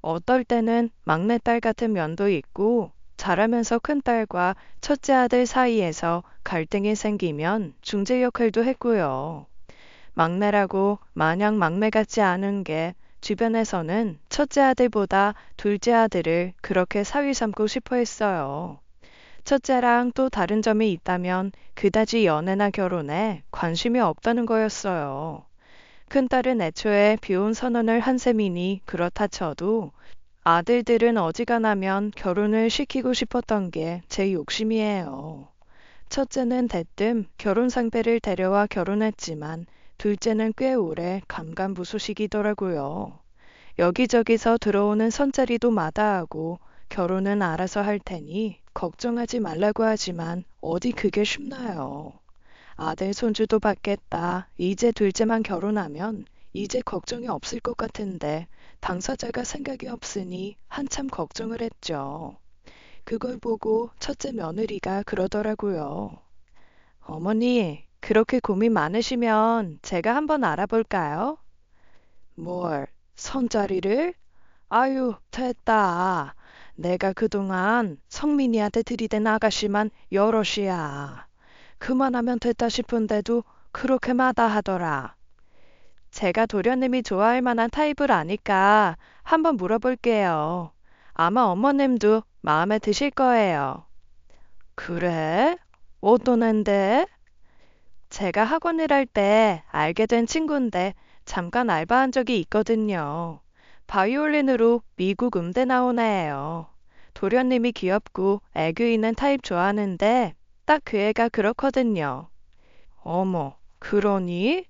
어떨 때는 막내딸 같은 면도 있고 자라면서 큰딸과 첫째 아들 사이에서 갈등이 생기면 중재 역할도 했고요. 막내라고 마냥 막내 같지 않은 게 주변에서는 첫째 아들보다 둘째 아들을 그렇게 사위 삼고 싶어 했어요. 첫째랑 또 다른 점이 있다면 그다지 연애나 결혼에 관심이 없다는 거였어요. 큰딸은 애초에 비혼 선언을 한 셈이니 그렇다 쳐도 아들들은 어지간하면 결혼을 시키고 싶었던 게 제 욕심이에요. 첫째는 대뜸 결혼 상대를 데려와 결혼했지만 둘째는 꽤 오래 감감무소식이더라고요. 여기저기서 들어오는 선자리도 마다하고 결혼은 알아서 할 테니 걱정하지 말라고 하지만 어디 그게 쉽나요. 아들 손주도 받겠다. 이제 둘째만 결혼하면 이제 걱정이 없을 것 같은데 당사자가 생각이 없으니 한참 걱정을 했죠. 그걸 보고 첫째 며느리가 그러더라고요. 어머니, 그렇게 고민 많으시면 제가 한번 알아볼까요? 뭘, 선자리를? 아유, 됐다. 내가 그동안 성민이한테 들이댄 아가씨만 여럿이야. 그만하면 됐다 싶은데도 그렇게 마다하더라. 제가 도련님이 좋아할 만한 타입을 아니까 한번 물어볼게요. 아마 어머님도 마음에 드실 거예요. 그래? 어떤 앤데? 제가 학원 일 할 때 알게 된 친구인데 잠깐 알바한 적이 있거든요. 바이올린으로 미국 음대 나온 애예요. 도련님이 귀엽고 애교 있는 타입 좋아하는데 딱 그 애가 그렇거든요. 어머, 그러니?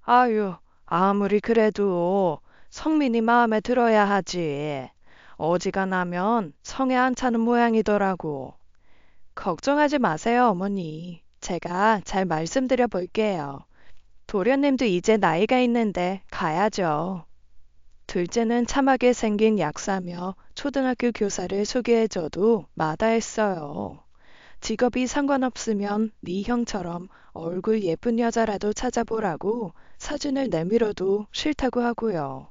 아유, 아무리 그래도 성민이 마음에 들어야 하지. 어지간하면 성에 안 차는 모양이더라고. 걱정하지 마세요, 어머니. 제가 잘 말씀드려 볼게요. 도련님도 이제 나이가 있는데 가야죠. 둘째는 참하게 생긴 약사며 초등학교 교사를 소개해줘도 마다했어요. 직업이 상관없으면 네 형처럼 얼굴 예쁜 여자라도 찾아보라고 사진을 내밀어도 싫다고 하고요.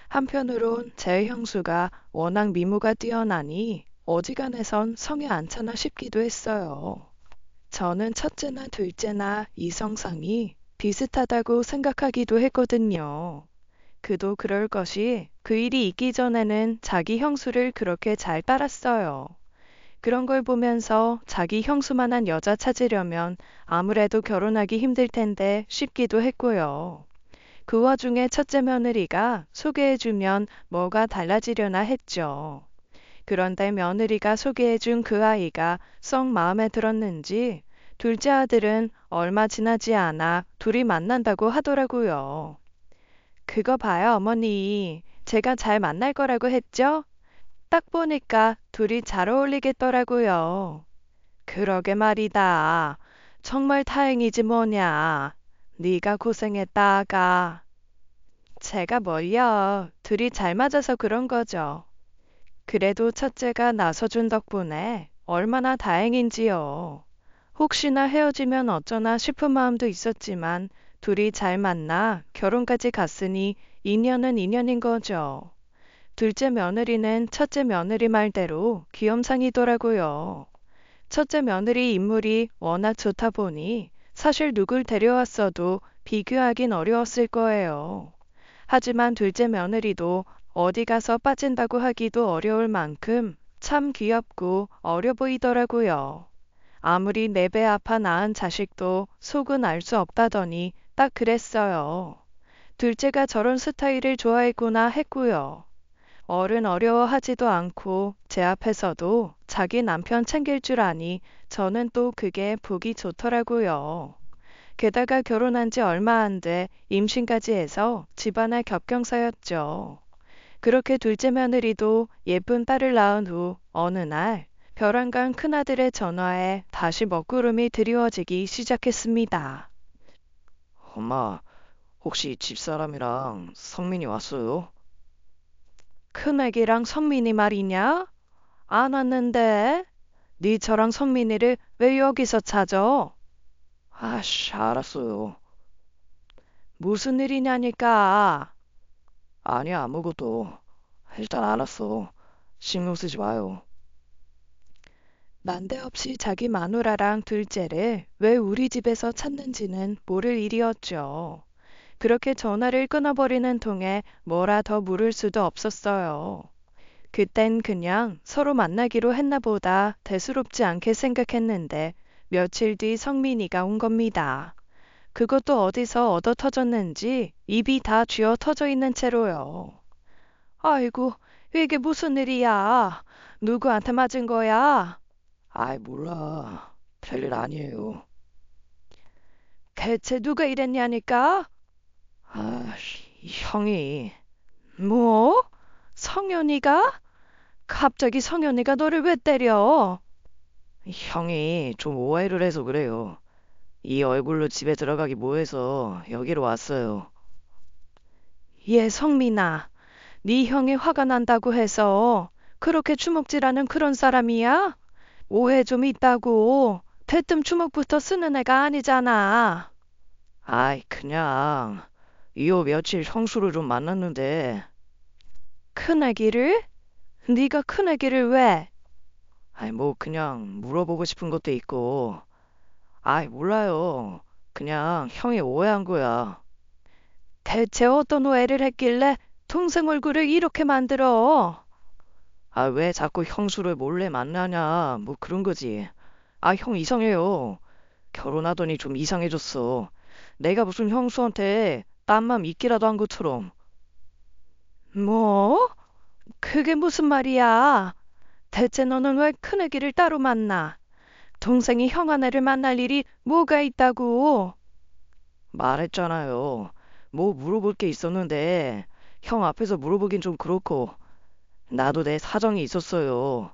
한편으론 제 형수가 워낙 미모가 뛰어나니 어지간해선 성에 안 차나 싶기도 했어요. 저는 첫째나 둘째나 이성상이 비슷하다고 생각하기도 했거든요. 그도 그럴 것이 그 일이 있기 전에는 자기 형수를 그렇게 잘 따랐어요. 그런 걸 보면서 자기 형수만한 여자 찾으려면 아무래도 결혼하기 힘들 텐데 싶기도 했고요. 그 와중에 첫째 며느리가 소개해주면 뭐가 달라지려나 했죠. 그런데 며느리가 소개해준 그 아이가 썩 마음에 들었는지 둘째 아들은 얼마 지나지 않아 둘이 만난다고 하더라고요. 그거 봐요, 어머니. 제가 잘 만날 거라고 했죠? 딱 보니까 둘이 잘 어울리겠더라고요. 그러게 말이다. 정말 다행이지 뭐냐. 네가 고생했다, 아가. 제가 뭘요. 둘이 잘 맞아서 그런 거죠. 그래도 첫째가 나서준 덕분에 얼마나 다행인지요. 혹시나 헤어지면 어쩌나 싶은 마음도 있었지만 둘이 잘 만나 결혼까지 갔으니 인연은 인연인 거죠. 둘째 며느리는 첫째 며느리 말대로 귀염상이더라고요. 첫째 며느리 인물이 워낙 좋다 보니 사실 누굴 데려왔어도 비교하긴 어려웠을 거예요. 하지만 둘째 며느리도 어디 가서 빠진다고 하기도 어려울 만큼 참 귀엽고 어려 보이더라고요. 아무리 내 배 아파 낳은 자식도 속은 알 수 없다더니 딱 그랬어요. 둘째가 저런 스타일을 좋아했구나 했고요. 어른 어려워하지도 않고 제 앞에서도 자기 남편 챙길 줄 아니 저는 또 그게 보기 좋더라고요. 게다가 결혼한 지 얼마 안 돼 임신까지 해서 집안의 겹경사였죠. 그렇게 둘째 며느리도 예쁜 딸을 낳은 후 어느 날 벼랑간 큰아들의 전화에 다시 먹구름이 드리워지기 시작했습니다. 엄마, 혹시 집사람이랑 성민이 왔어요? 큰애기랑 성민이 말이냐? 안 왔는데? 네 저랑 성민이를 왜 여기서 찾아? 아씨, 알았어요. 무슨 일이냐니까. 아니야, 아무것도. 일단 알았어. 신경 쓰지 마요. 난데없이 자기 마누라랑 둘째를 왜 우리 집에서 찾는지는 모를 일이었죠. 그렇게 전화를 끊어버리는 통에 뭐라 더 물을 수도 없었어요. 그땐 그냥 서로 만나기로 했나 보다 대수롭지 않게 생각했는데 며칠 뒤 성민이가 온 겁니다. 그것도 어디서 얻어 터졌는지 입이 다 쥐어 터져 있는 채로요. 아이고, 이게 무슨 일이야? 누구한테 맞은 거야? 아이, 몰라. 별일 아니에요. 대체 누가 이랬냐니까? 아씨, 이 형이. 뭐? 성현이가? 갑자기 성현이가 너를 왜 때려? 형이 좀 오해를 해서 그래요. 이 얼굴로 집에 들어가기 뭐해서 여기로 왔어요. 얘 성민아, 네 형이 화가 난다고 해서 그렇게 주먹질하는 그런 사람이야? 오해 좀 있다고. 대뜸 주먹부터 쓰는 애가 아니잖아. 아이, 그냥 이후 며칠 형수를 좀 만났는데, 큰애기를? 네가 큰애기를 왜? 아이, 뭐 그냥 물어보고 싶은 것도 있고, 아이, 몰라요. 그냥 형이 오해한 거야. 대체 어떤 오해를 했길래 동생 얼굴을 이렇게 만들어? 아, 왜 자꾸 형수를 몰래 만나냐, 뭐 그런 거지. 아, 형 이상해요. 결혼하더니 좀 이상해졌어. 내가 무슨 형수한테 딴맘 있기라도 한 것처럼. 뭐? 그게 무슨 말이야? 대체 너는 왜 큰애기를 따로 만나? 동생이 형아네를 만날 일이 뭐가 있다고? 말했잖아요. 뭐 물어볼 게 있었는데 형 앞에서 물어보긴 좀 그렇고 나도 내 사정이 있었어요.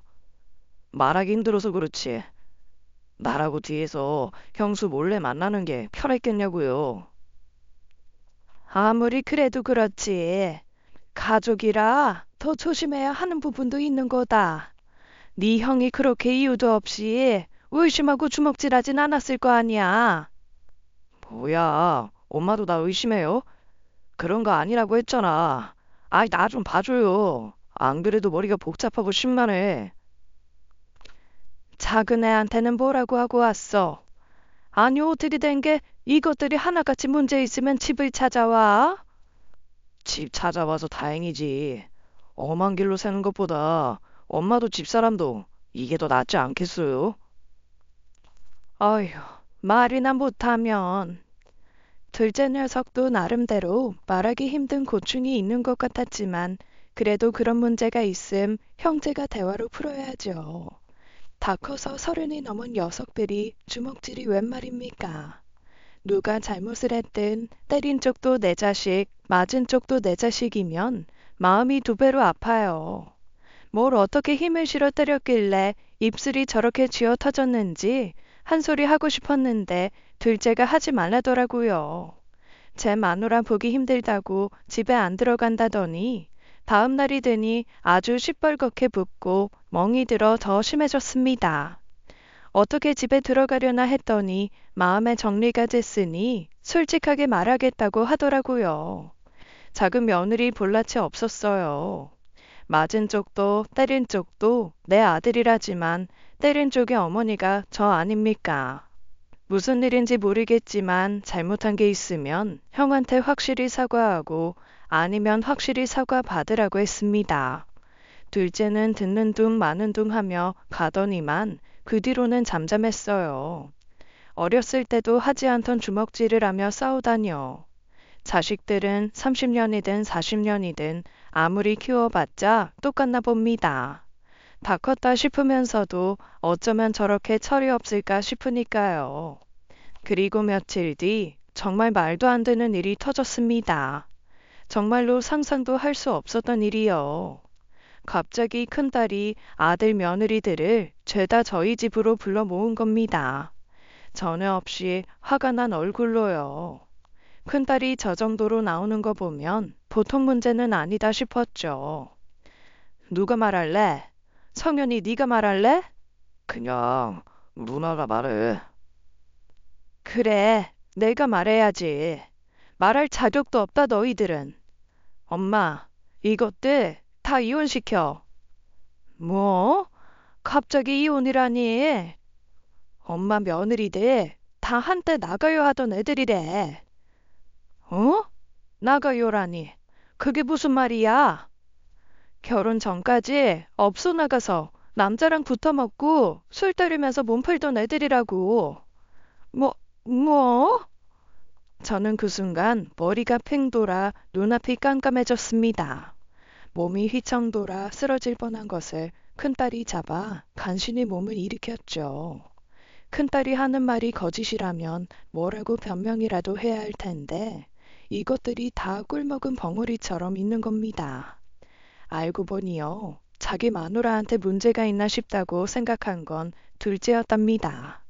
말하기 힘들어서 그렇지. 나라고 뒤에서 형수 몰래 만나는 게 편했겠냐고요. 아무리 그래도 그렇지. 가족이라 더 조심해야 하는 부분도 있는 거다. 네 형이 그렇게 이유도 없이 의심하고 주먹질하진 않았을 거 아니야. 뭐야, 엄마도 나 의심해요? 그런 거 아니라고 했잖아. 아이, 나 좀 봐줘요. 안 그래도 머리가 복잡하고 심란해. 작은 애한테는 뭐라고 하고 왔어? 아니 어떻게 된 게 이것들이 하나같이 문제 있으면 집을 찾아와? 집 찾아와서 다행이지. 엄한 길로 새는 것보다 엄마도 집사람도 이게 더 낫지 않겠어요? 어휴, 말이나 못하면. 둘째 녀석도 나름대로 말하기 힘든 고충이 있는 것 같았지만 그래도 그런 문제가 있음 형제가 대화로 풀어야죠. 다 커서 30이 넘은 녀석들이 주먹질이 웬 말입니까? 누가 잘못을 했든 때린 쪽도 내 자식, 맞은 쪽도 내 자식이면 마음이 두 배로 아파요. 뭘 어떻게 힘을 실어 때렸길래 입술이 저렇게 쥐어 터졌는지 한 소리 하고 싶었는데 둘째가 하지 말라더라고요. 제 마누라 보기 힘들다고 집에 안 들어간다더니 다음 날이 되니 아주 시뻘겋게 붓고 멍이 들어 더 심해졌습니다. 어떻게 집에 들어가려나 했더니 마음의 정리가 됐으니 솔직하게 말하겠다고 하더라고요. 작은 며느리 볼낯이 없었어요. 맞은 쪽도 때린 쪽도 내 아들이라지만 때린 쪽의 어머니가 저 아닙니까? 무슨 일인지 모르겠지만 잘못한 게 있으면 형한테 확실히 사과하고 아니면 확실히 사과 받으라고 했습니다. 둘째는 듣는 둥 마는 둥 하며 가더니만 그 뒤로는 잠잠했어요. 어렸을 때도 하지 않던 주먹질을 하며 싸우다니요. 자식들은 30년이든 40년이든 아무리 키워봤자 똑같나 봅니다. 다 컸다 싶으면서도 어쩌면 저렇게 철이 없을까 싶으니까요. 그리고 며칠 뒤 정말 말도 안 되는 일이 터졌습니다. 정말로 상상도 할 수 없었던 일이요. 갑자기 큰딸이 아들 며느리들을 죄다 저희 집으로 불러 모은 겁니다. 전혀 없이 화가 난 얼굴로요. 큰딸이 저 정도로 나오는 거 보면 보통 문제는 아니다 싶었죠. 누가 말할래? 성현이 네가 말할래? 그냥 누나가 말해. 그래, 내가 말해야지. 말할 자격도 없다 너희들은. 엄마, 이것들 다 이혼시켜. 뭐? 갑자기 이혼이라니? 엄마 며느리들 다 한때 나가요 하던 애들이래. 어? 나가요라니. 그게 무슨 말이야? 결혼 전까지 업소 나가서 남자랑 붙어먹고 술 때리면서 몸 풀던 애들이라고. 뭐? 저는 그 순간 머리가 팽 돌아 눈앞이 깜깜해졌습니다. 몸이 휘청 돌아 쓰러질 뻔한 것을 큰딸이 잡아 간신히 몸을 일으켰죠. 큰딸이 하는 말이 거짓이라면 뭐라고 변명이라도 해야 할 텐데 이것들이 다 꿀먹은 벙어리처럼 있는 겁니다. 알고 보니요. 자기 마누라한테 문제가 있나 싶다고 생각한 건 둘째였답니다.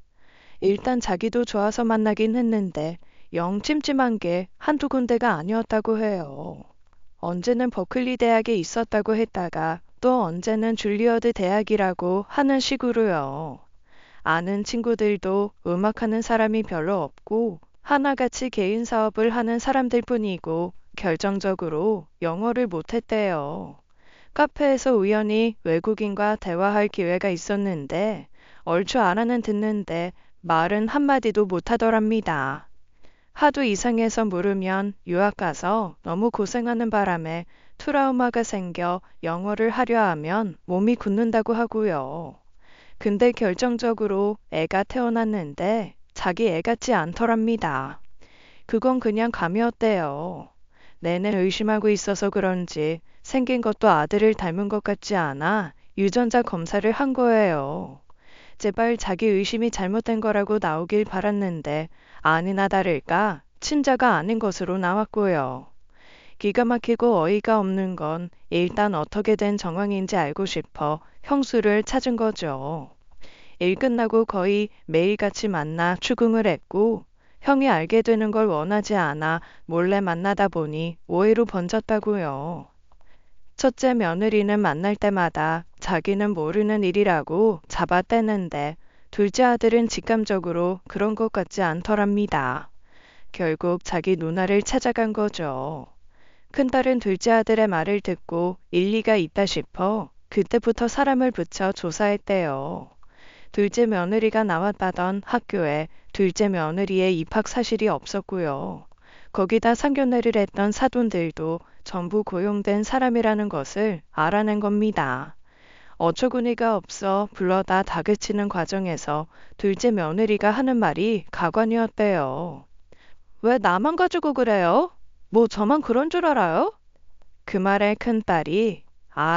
일단 자기도 좋아서 만나긴 했는데 영 찜찜한 게 한두 군데가 아니었다고 해요. 언제는 버클리 대학에 있었다고 했다가 또 언제는 줄리어드 대학이라고 하는 식으로요. 아는 친구들도 음악하는 사람이 별로 없고 하나같이 개인 사업을 하는 사람들 뿐이고 결정적으로 영어를 못했대요. 카페에서 우연히 외국인과 대화할 기회가 있었는데 얼추 알아는 듣는데 말은 한마디도 못하더랍니다. 하도 이상해서 물으면 유학 가서 너무 고생하는 바람에 트라우마가 생겨 영어를 하려 하면 몸이 굳는다고 하고요. 근데 결정적으로 애가 태어났는데 자기 애 같지 않더랍니다. 그건 그냥 감이었대요. 내내 의심하고 있어서 그런지 생긴 것도 아들을 닮은 것 같지 않아 유전자 검사를 한 거예요. 제발 자기 의심이 잘못된 거라고 나오길 바랐는데 아니나 다를까 친자가 아닌 것으로 나왔고요. 기가 막히고 어이가 없는 건 일단 어떻게 된 정황인지 알고 싶어 형수를 찾은 거죠. 일 끝나고 거의 매일같이 만나 추궁을 했고 형이 알게 되는 걸 원하지 않아 몰래 만나다 보니 오해로 번졌다고요. 첫째 며느리는 만날 때마다 자기는 모르는 일이라고 잡아떼는데 둘째 아들은 직감적으로 그런 것 같지 않더랍니다. 결국 자기 누나를 찾아간 거죠. 큰딸은 둘째 아들의 말을 듣고 일리가 있다 싶어 그때부터 사람을 붙여 조사했대요. 둘째 며느리가 나왔다던 학교에 둘째 며느리의 입학 사실이 없었고요. 거기다 상견례를 했던 사돈들도 전부 고용된 사람이라는 것을 알아낸 겁니다. 어처구니가 없어 불러다 다그치는 과정에서 둘째 며느리가 하는 말이 가관이었대요. 왜 나만 가지고 그래요? 뭐 저만 그런 줄 알아요? 그 말에 큰딸이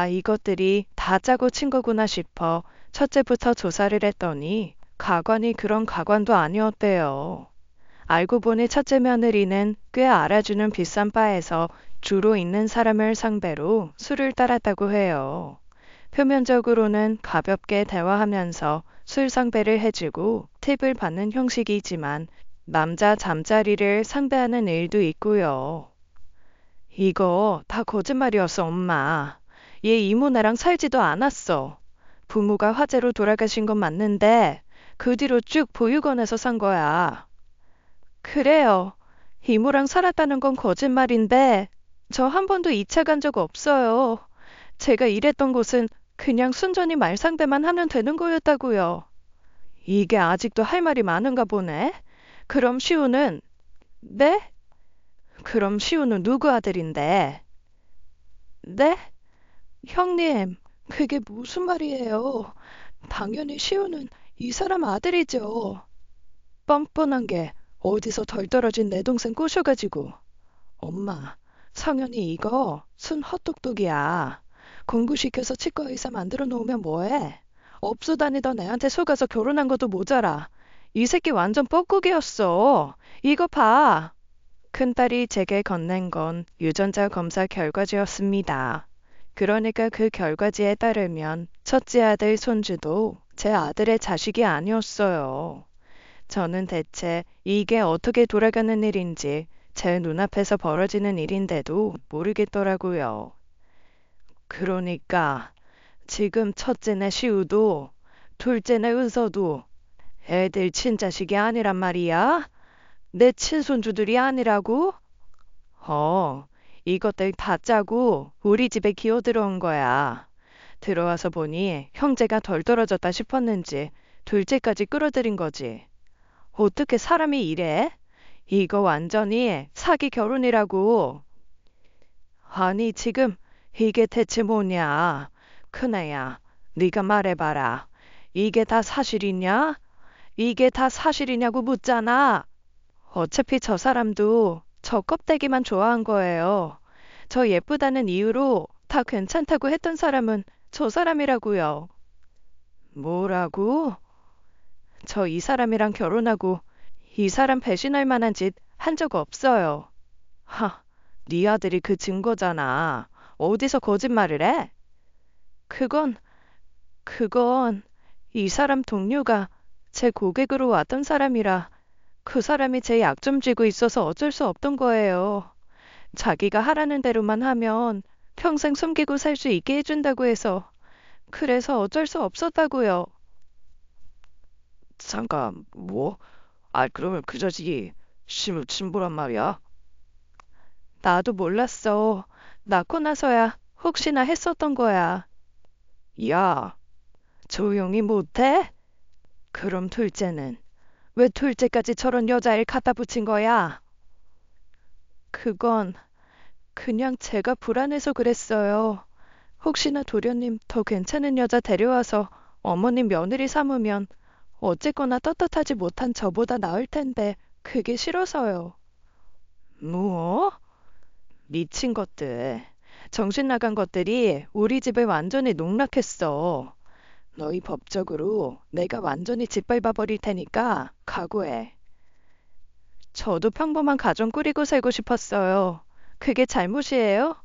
이것들이 다 짜고 친 거구나 싶어 첫째부터 조사를 했더니 가관이 그런 가관도 아니었대요. 알고 보니 첫째 며느리는 꽤 알아주는 비싼 바에서 주로 있는 사람을 상대로 술을 따랐다고 해요. 표면적으로는 가볍게 대화하면서 술 상대를 해주고 팁을 받는 형식이지만 남자 잠자리를 상대하는 일도 있고요. 이거 다 거짓말이었어, 엄마. 얘 이모네랑 살지도 않았어. 부모가 화재로 돌아가신 건 맞는데 그 뒤로 쭉 보육원에서 산 거야. 그래요. 이모랑 살았다는 건 거짓말인데 저 한 번도 2차 간 적 없어요. 제가 일했던 곳은 그냥 순전히 말상대만 하면 되는 거였다고요. 이게 아직도 할 말이 많은가 보네. 그럼 시우는 네? 그럼 시우는 누구 아들인데? 네? 형님, 그게 무슨 말이에요? 당연히 시우는 이 사람 아들이죠. 뻔뻔한 게 어디서 덜 떨어진 내 동생 꼬셔가지고. 엄마, 성현이 이거 순 헛똑똑이야. 공부시켜서 치과 의사 만들어 놓으면 뭐해? 업소 다니던 애한테 속아서 결혼한 것도 모자라. 이 새끼 완전 뻐꾸기였어. 이거 봐. 큰딸이 제게 건넨 건 유전자 검사 결과지였습니다. 그러니까 그 결과지에 따르면 첫째 아들 손주도 제 아들의 자식이 아니었어요. 저는 대체 이게 어떻게 돌아가는 일인지 제 눈앞에서 벌어지는 일인데도 모르겠더라고요. 그러니까 지금 첫째네 시우도 둘째네 은서도 애들 친자식이 아니란 말이야? 내 친손주들이 아니라고? 이것들 다 짜고 우리 집에 기어 들어온 거야. 들어와서 보니 형제가 덜 떨어졌다 싶었는지 둘째까지 끌어들인 거지. 어떻게 사람이 이래? 이거 완전히 사기 결혼이라고. 아니 지금 이게 대체 뭐냐? 큰애야, 네가 말해봐라. 이게 다 사실이냐? 이게 다 사실이냐고 묻잖아. 어차피 저 사람도 저 껍데기만 좋아한 거예요. 저 예쁘다는 이유로 다 괜찮다고 했던 사람은 저 사람이라고요. 뭐라고? 저 이 사람이랑 결혼하고 이 사람 배신할 만한 짓 한 적 없어요. 네 아들이 그 증거잖아. 어디서 거짓말을 해? 그건 이 사람 동료가 제 고객으로 왔던 사람이라 그 사람이 제 약점 쥐고 있어서 어쩔 수 없던 거예요. 자기가 하라는 대로만 하면 평생 숨기고 살 수 있게 해준다고 해서 그래서 어쩔 수 없었다고요. 잠깐, 뭐? 그러면 그저지 침부란 말이야? 나도 몰랐어. 낳고 나서야 혹시나 했었던 거야. 야, 조용히 못해? 그럼 둘째는 왜 둘째까지 저런 여자를 갖다 붙인 거야? 그건 그냥 제가 불안해서 그랬어요. 혹시나 도련님 더 괜찮은 여자 데려와서 어머님 며느리 삼으면 어쨌거나 떳떳하지 못한 저보다 나을 텐데 그게 싫어서요. 뭐? 미친 것들. 정신 나간 것들이 우리 집을 완전히 농락했어. 너희 법적으로 내가 완전히 짓밟아 버릴 테니까 각오해. 저도 평범한 가정 꾸리고 살고 싶었어요. 그게 잘못이에요?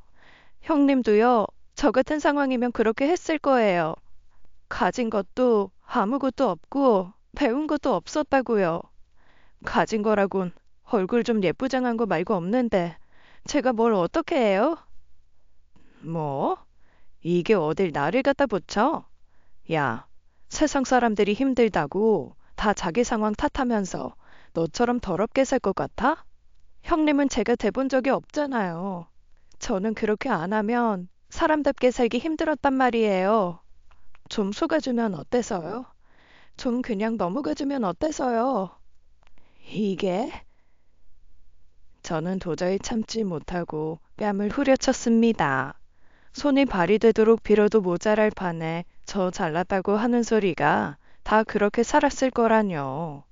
형님도요, 저 같은 상황이면 그렇게 했을 거예요. 가진 것도 아무것도 없고 배운 것도 없었다고요. 가진 거라곤 얼굴 좀 예쁘장한 거 말고 없는데 제가 뭘 어떻게 해요? 뭐? 이게 어딜 나를 갖다 붙여? 야, 세상 사람들이 힘들다고 다 자기 상황 탓하면서 너처럼 더럽게 살 것 같아? 형님은 제가 돼본 적이 없잖아요. 저는 그렇게 안 하면 사람답게 살기 힘들었단 말이에요. 좀 속아주면 어때서요? 좀 그냥 넘어가주면 어때서요? 이게? 저는 도저히 참지 못하고 뺨을 후려쳤습니다. 손이 발이 되도록 빌어도 모자랄 판에 저 잘났다고 하는 소리가 다 그렇게 살았을 거라뇨.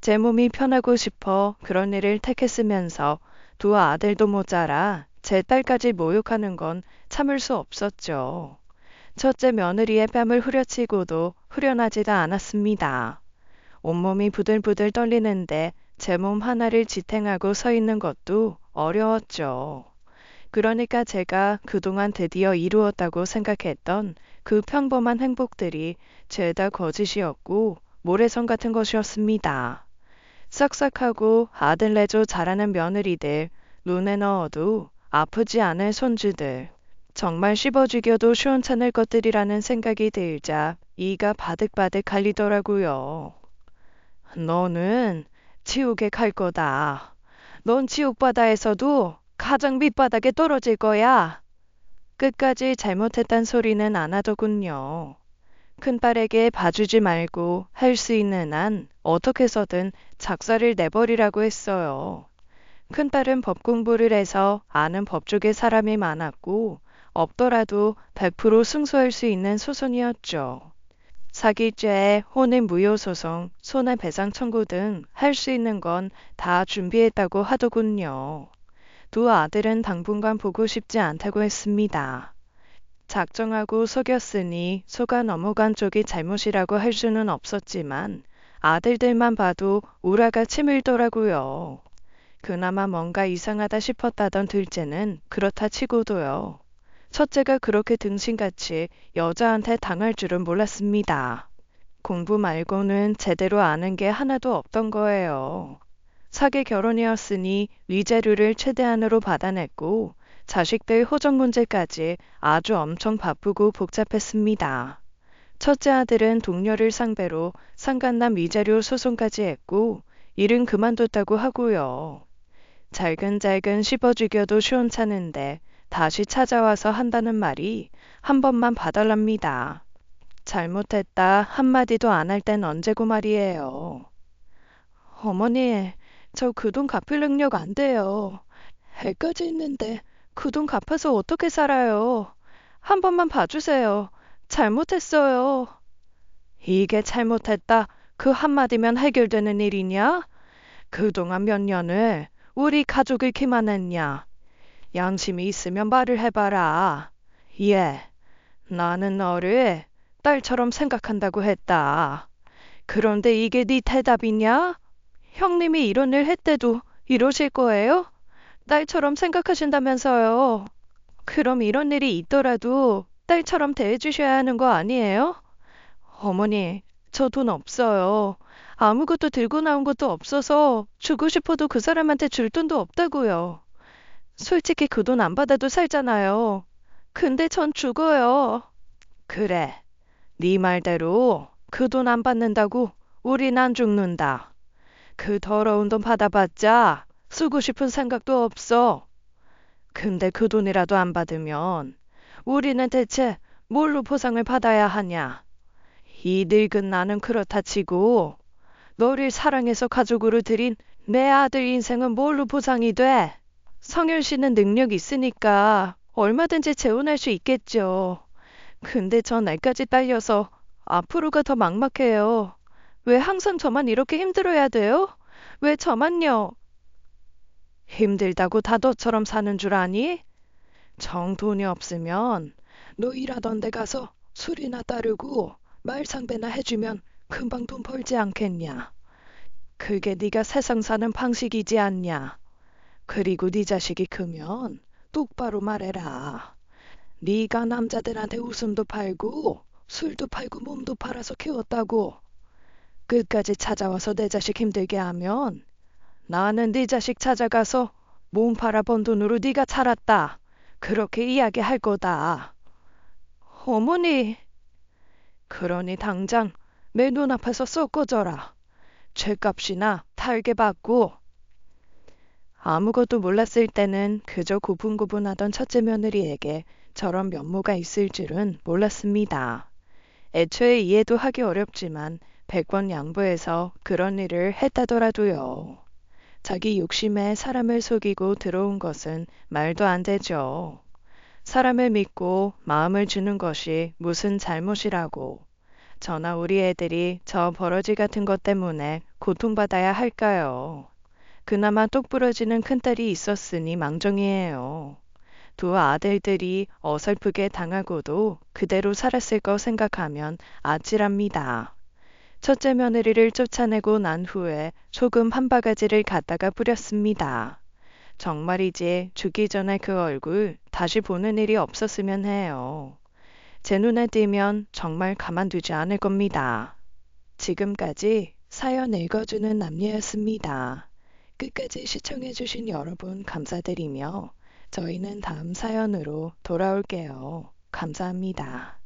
제 몸이 편하고 싶어 그런 일을 택했으면서 두 아들도 모자라 제 딸까지 모욕하는 건 참을 수 없었죠. 첫째 며느리의 뺨을 후려치고도 후련하지도 않았습니다. 온몸이 부들부들 떨리는데 제 몸 하나를 지탱하고 서 있는 것도 어려웠죠. 그러니까 제가 그동안 드디어 이루었다고 생각했던 그 평범한 행복들이 죄다 거짓이었고 모래성 같은 것이었습니다. 싹싹하고 아들 내조 잘하는 며느리들, 눈에 넣어도 아프지 않을 손주들, 정말 씹어 죽여도 시원찮을 것들이라는 생각이 들자 이가 바득바득 갈리더라고요. 너는 지옥에 갈 거다. 넌 지옥바다에서도 가장 밑바닥에 떨어질 거야. 끝까지 잘못했단 소리는 안 하더군요. 큰딸에게 봐주지 말고 할 수 있는 한 어떻게 해서든 작사를 내버리라고 했어요. 큰딸은 법 공부를 해서 아는 법 쪽에 사람이 많았고 없더라도 100% 승소할 수 있는 소송이었죠. 사기죄, 혼인 무효소송, 손해배상 청구 등 할 수 있는 건 다 준비했다고 하더군요. 두 아들은 당분간 보고 싶지 않다고 했습니다. 작정하고 속였으니 속아 넘어간 쪽이 잘못이라고 할 수는 없었지만 아들들만 봐도 우라가 치밀더라고요. 그나마 뭔가 이상하다 싶었다던 둘째는 그렇다 치고도요. 첫째가 그렇게 등신같이 여자한테 당할 줄은 몰랐습니다. 공부 말고는 제대로 아는 게 하나도 없던 거예요. 사기 결혼이었으니 위자료를 최대한으로 받아냈고 자식들 호적 문제까지 아주 엄청 바쁘고 복잡했습니다. 첫째 아들은 동료를 상대로 상간남 위자료 소송까지 했고 일은 그만뒀다고 하고요. 잘근잘근 씹어 죽여도 시원찮은데 다시 찾아와서 한다는 말이 한 번만 봐달랍니다. 잘못했다 한마디도 안 할 땐 언제고 말이에요. 어머니, 저 그 돈 갚을 능력 안 돼요. 애까지 있는데 그 돈 갚아서 어떻게 살아요? 한 번만 봐주세요. 잘못했어요. 이게 잘못했다. 그 한마디면 해결되는 일이냐? 그동안 몇 년을 우리 가족을 기만했냐? 양심이 있으면 말을 해봐라. 예, 나는 너를 딸처럼 생각한다고 했다. 그런데 이게 네 대답이냐? 형님이 이런 일 했대도 이러실 거예요? 딸처럼 생각하신다면서요. 그럼 이런 일이 있더라도 딸처럼 대해주셔야 하는 거 아니에요? 어머니, 저 돈 없어요. 아무것도 들고 나온 것도 없어서 주고 싶어도 그 사람한테 줄 돈도 없다고요. 솔직히 그 돈 안 받아도 살잖아요. 근데 전 죽어요. 그래, 네 말대로 그 돈 안 받는다고 우린 안 죽는다. 그 더러운 돈 받아봤자 쓰고 싶은 생각도 없어. 근데 그 돈이라도 안 받으면 우리는 대체 뭘로 보상을 받아야 하냐? 이 늙은 나는 그렇다 치고 너를 사랑해서 가족으로 들인 내 아들 인생은 뭘로 보상이 돼? 성윤 씨는 능력 있으니까 얼마든지 재혼할 수 있겠죠. 근데 전 애까지 딸려서 앞으로가 더 막막해요. 왜 항상 저만 이렇게 힘들어야 돼요? 왜 저만요? 힘들다고 다 너처럼 사는 줄 아니? 정 돈이 없으면 너 일하던 데 가서 술이나 따르고 말상대나 해주면 금방 돈 벌지 않겠냐? 그게 네가 세상 사는 방식이지 않냐? 그리고 네 자식이 크면 똑바로 말해라. 네가 남자들한테 웃음도 팔고 술도 팔고 몸도 팔아서 키웠다고 끝까지 찾아와서 내 자식 힘들게 하면 나는 네 자식 찾아가서 몸 팔아 번 돈으로 네가 살았다. 그렇게 이야기할 거다. 어머니, 그러니 당장 내 눈앞에서 쏙 꺼져라. 죗값이나 탈게 받고. 아무것도 몰랐을 때는 그저 고분고분하던 첫째 며느리에게 저런 면모가 있을 줄은 몰랐습니다. 애초에 이해도 하기 어렵지만 100번 양보해서 그런 일을 했다더라도요. 자기 욕심에 사람을 속이고 들어온 것은 말도 안 되죠. 사람을 믿고 마음을 주는 것이 무슨 잘못이라고. 저나 우리 애들이 저 버러지 같은 것 때문에 고통받아야 할까요? 그나마 똑부러지는 큰딸이 있었으니 망정이에요. 두 아들들이 어설프게 당하고도 그대로 살았을 거 생각하면 아찔합니다. 첫째 며느리를 쫓아내고 난 후에 소금 한 바가지를 갖다가 뿌렸습니다. 정말이지 죽기 전에 그 얼굴 다시 보는 일이 없었으면 해요. 제 눈에 띄면 정말 가만두지 않을 겁니다. 지금까지 사연 읽어주는 남녀였습니다. 끝까지 시청해주신 여러분 감사드리며 저희는 다음 사연으로 돌아올게요. 감사합니다.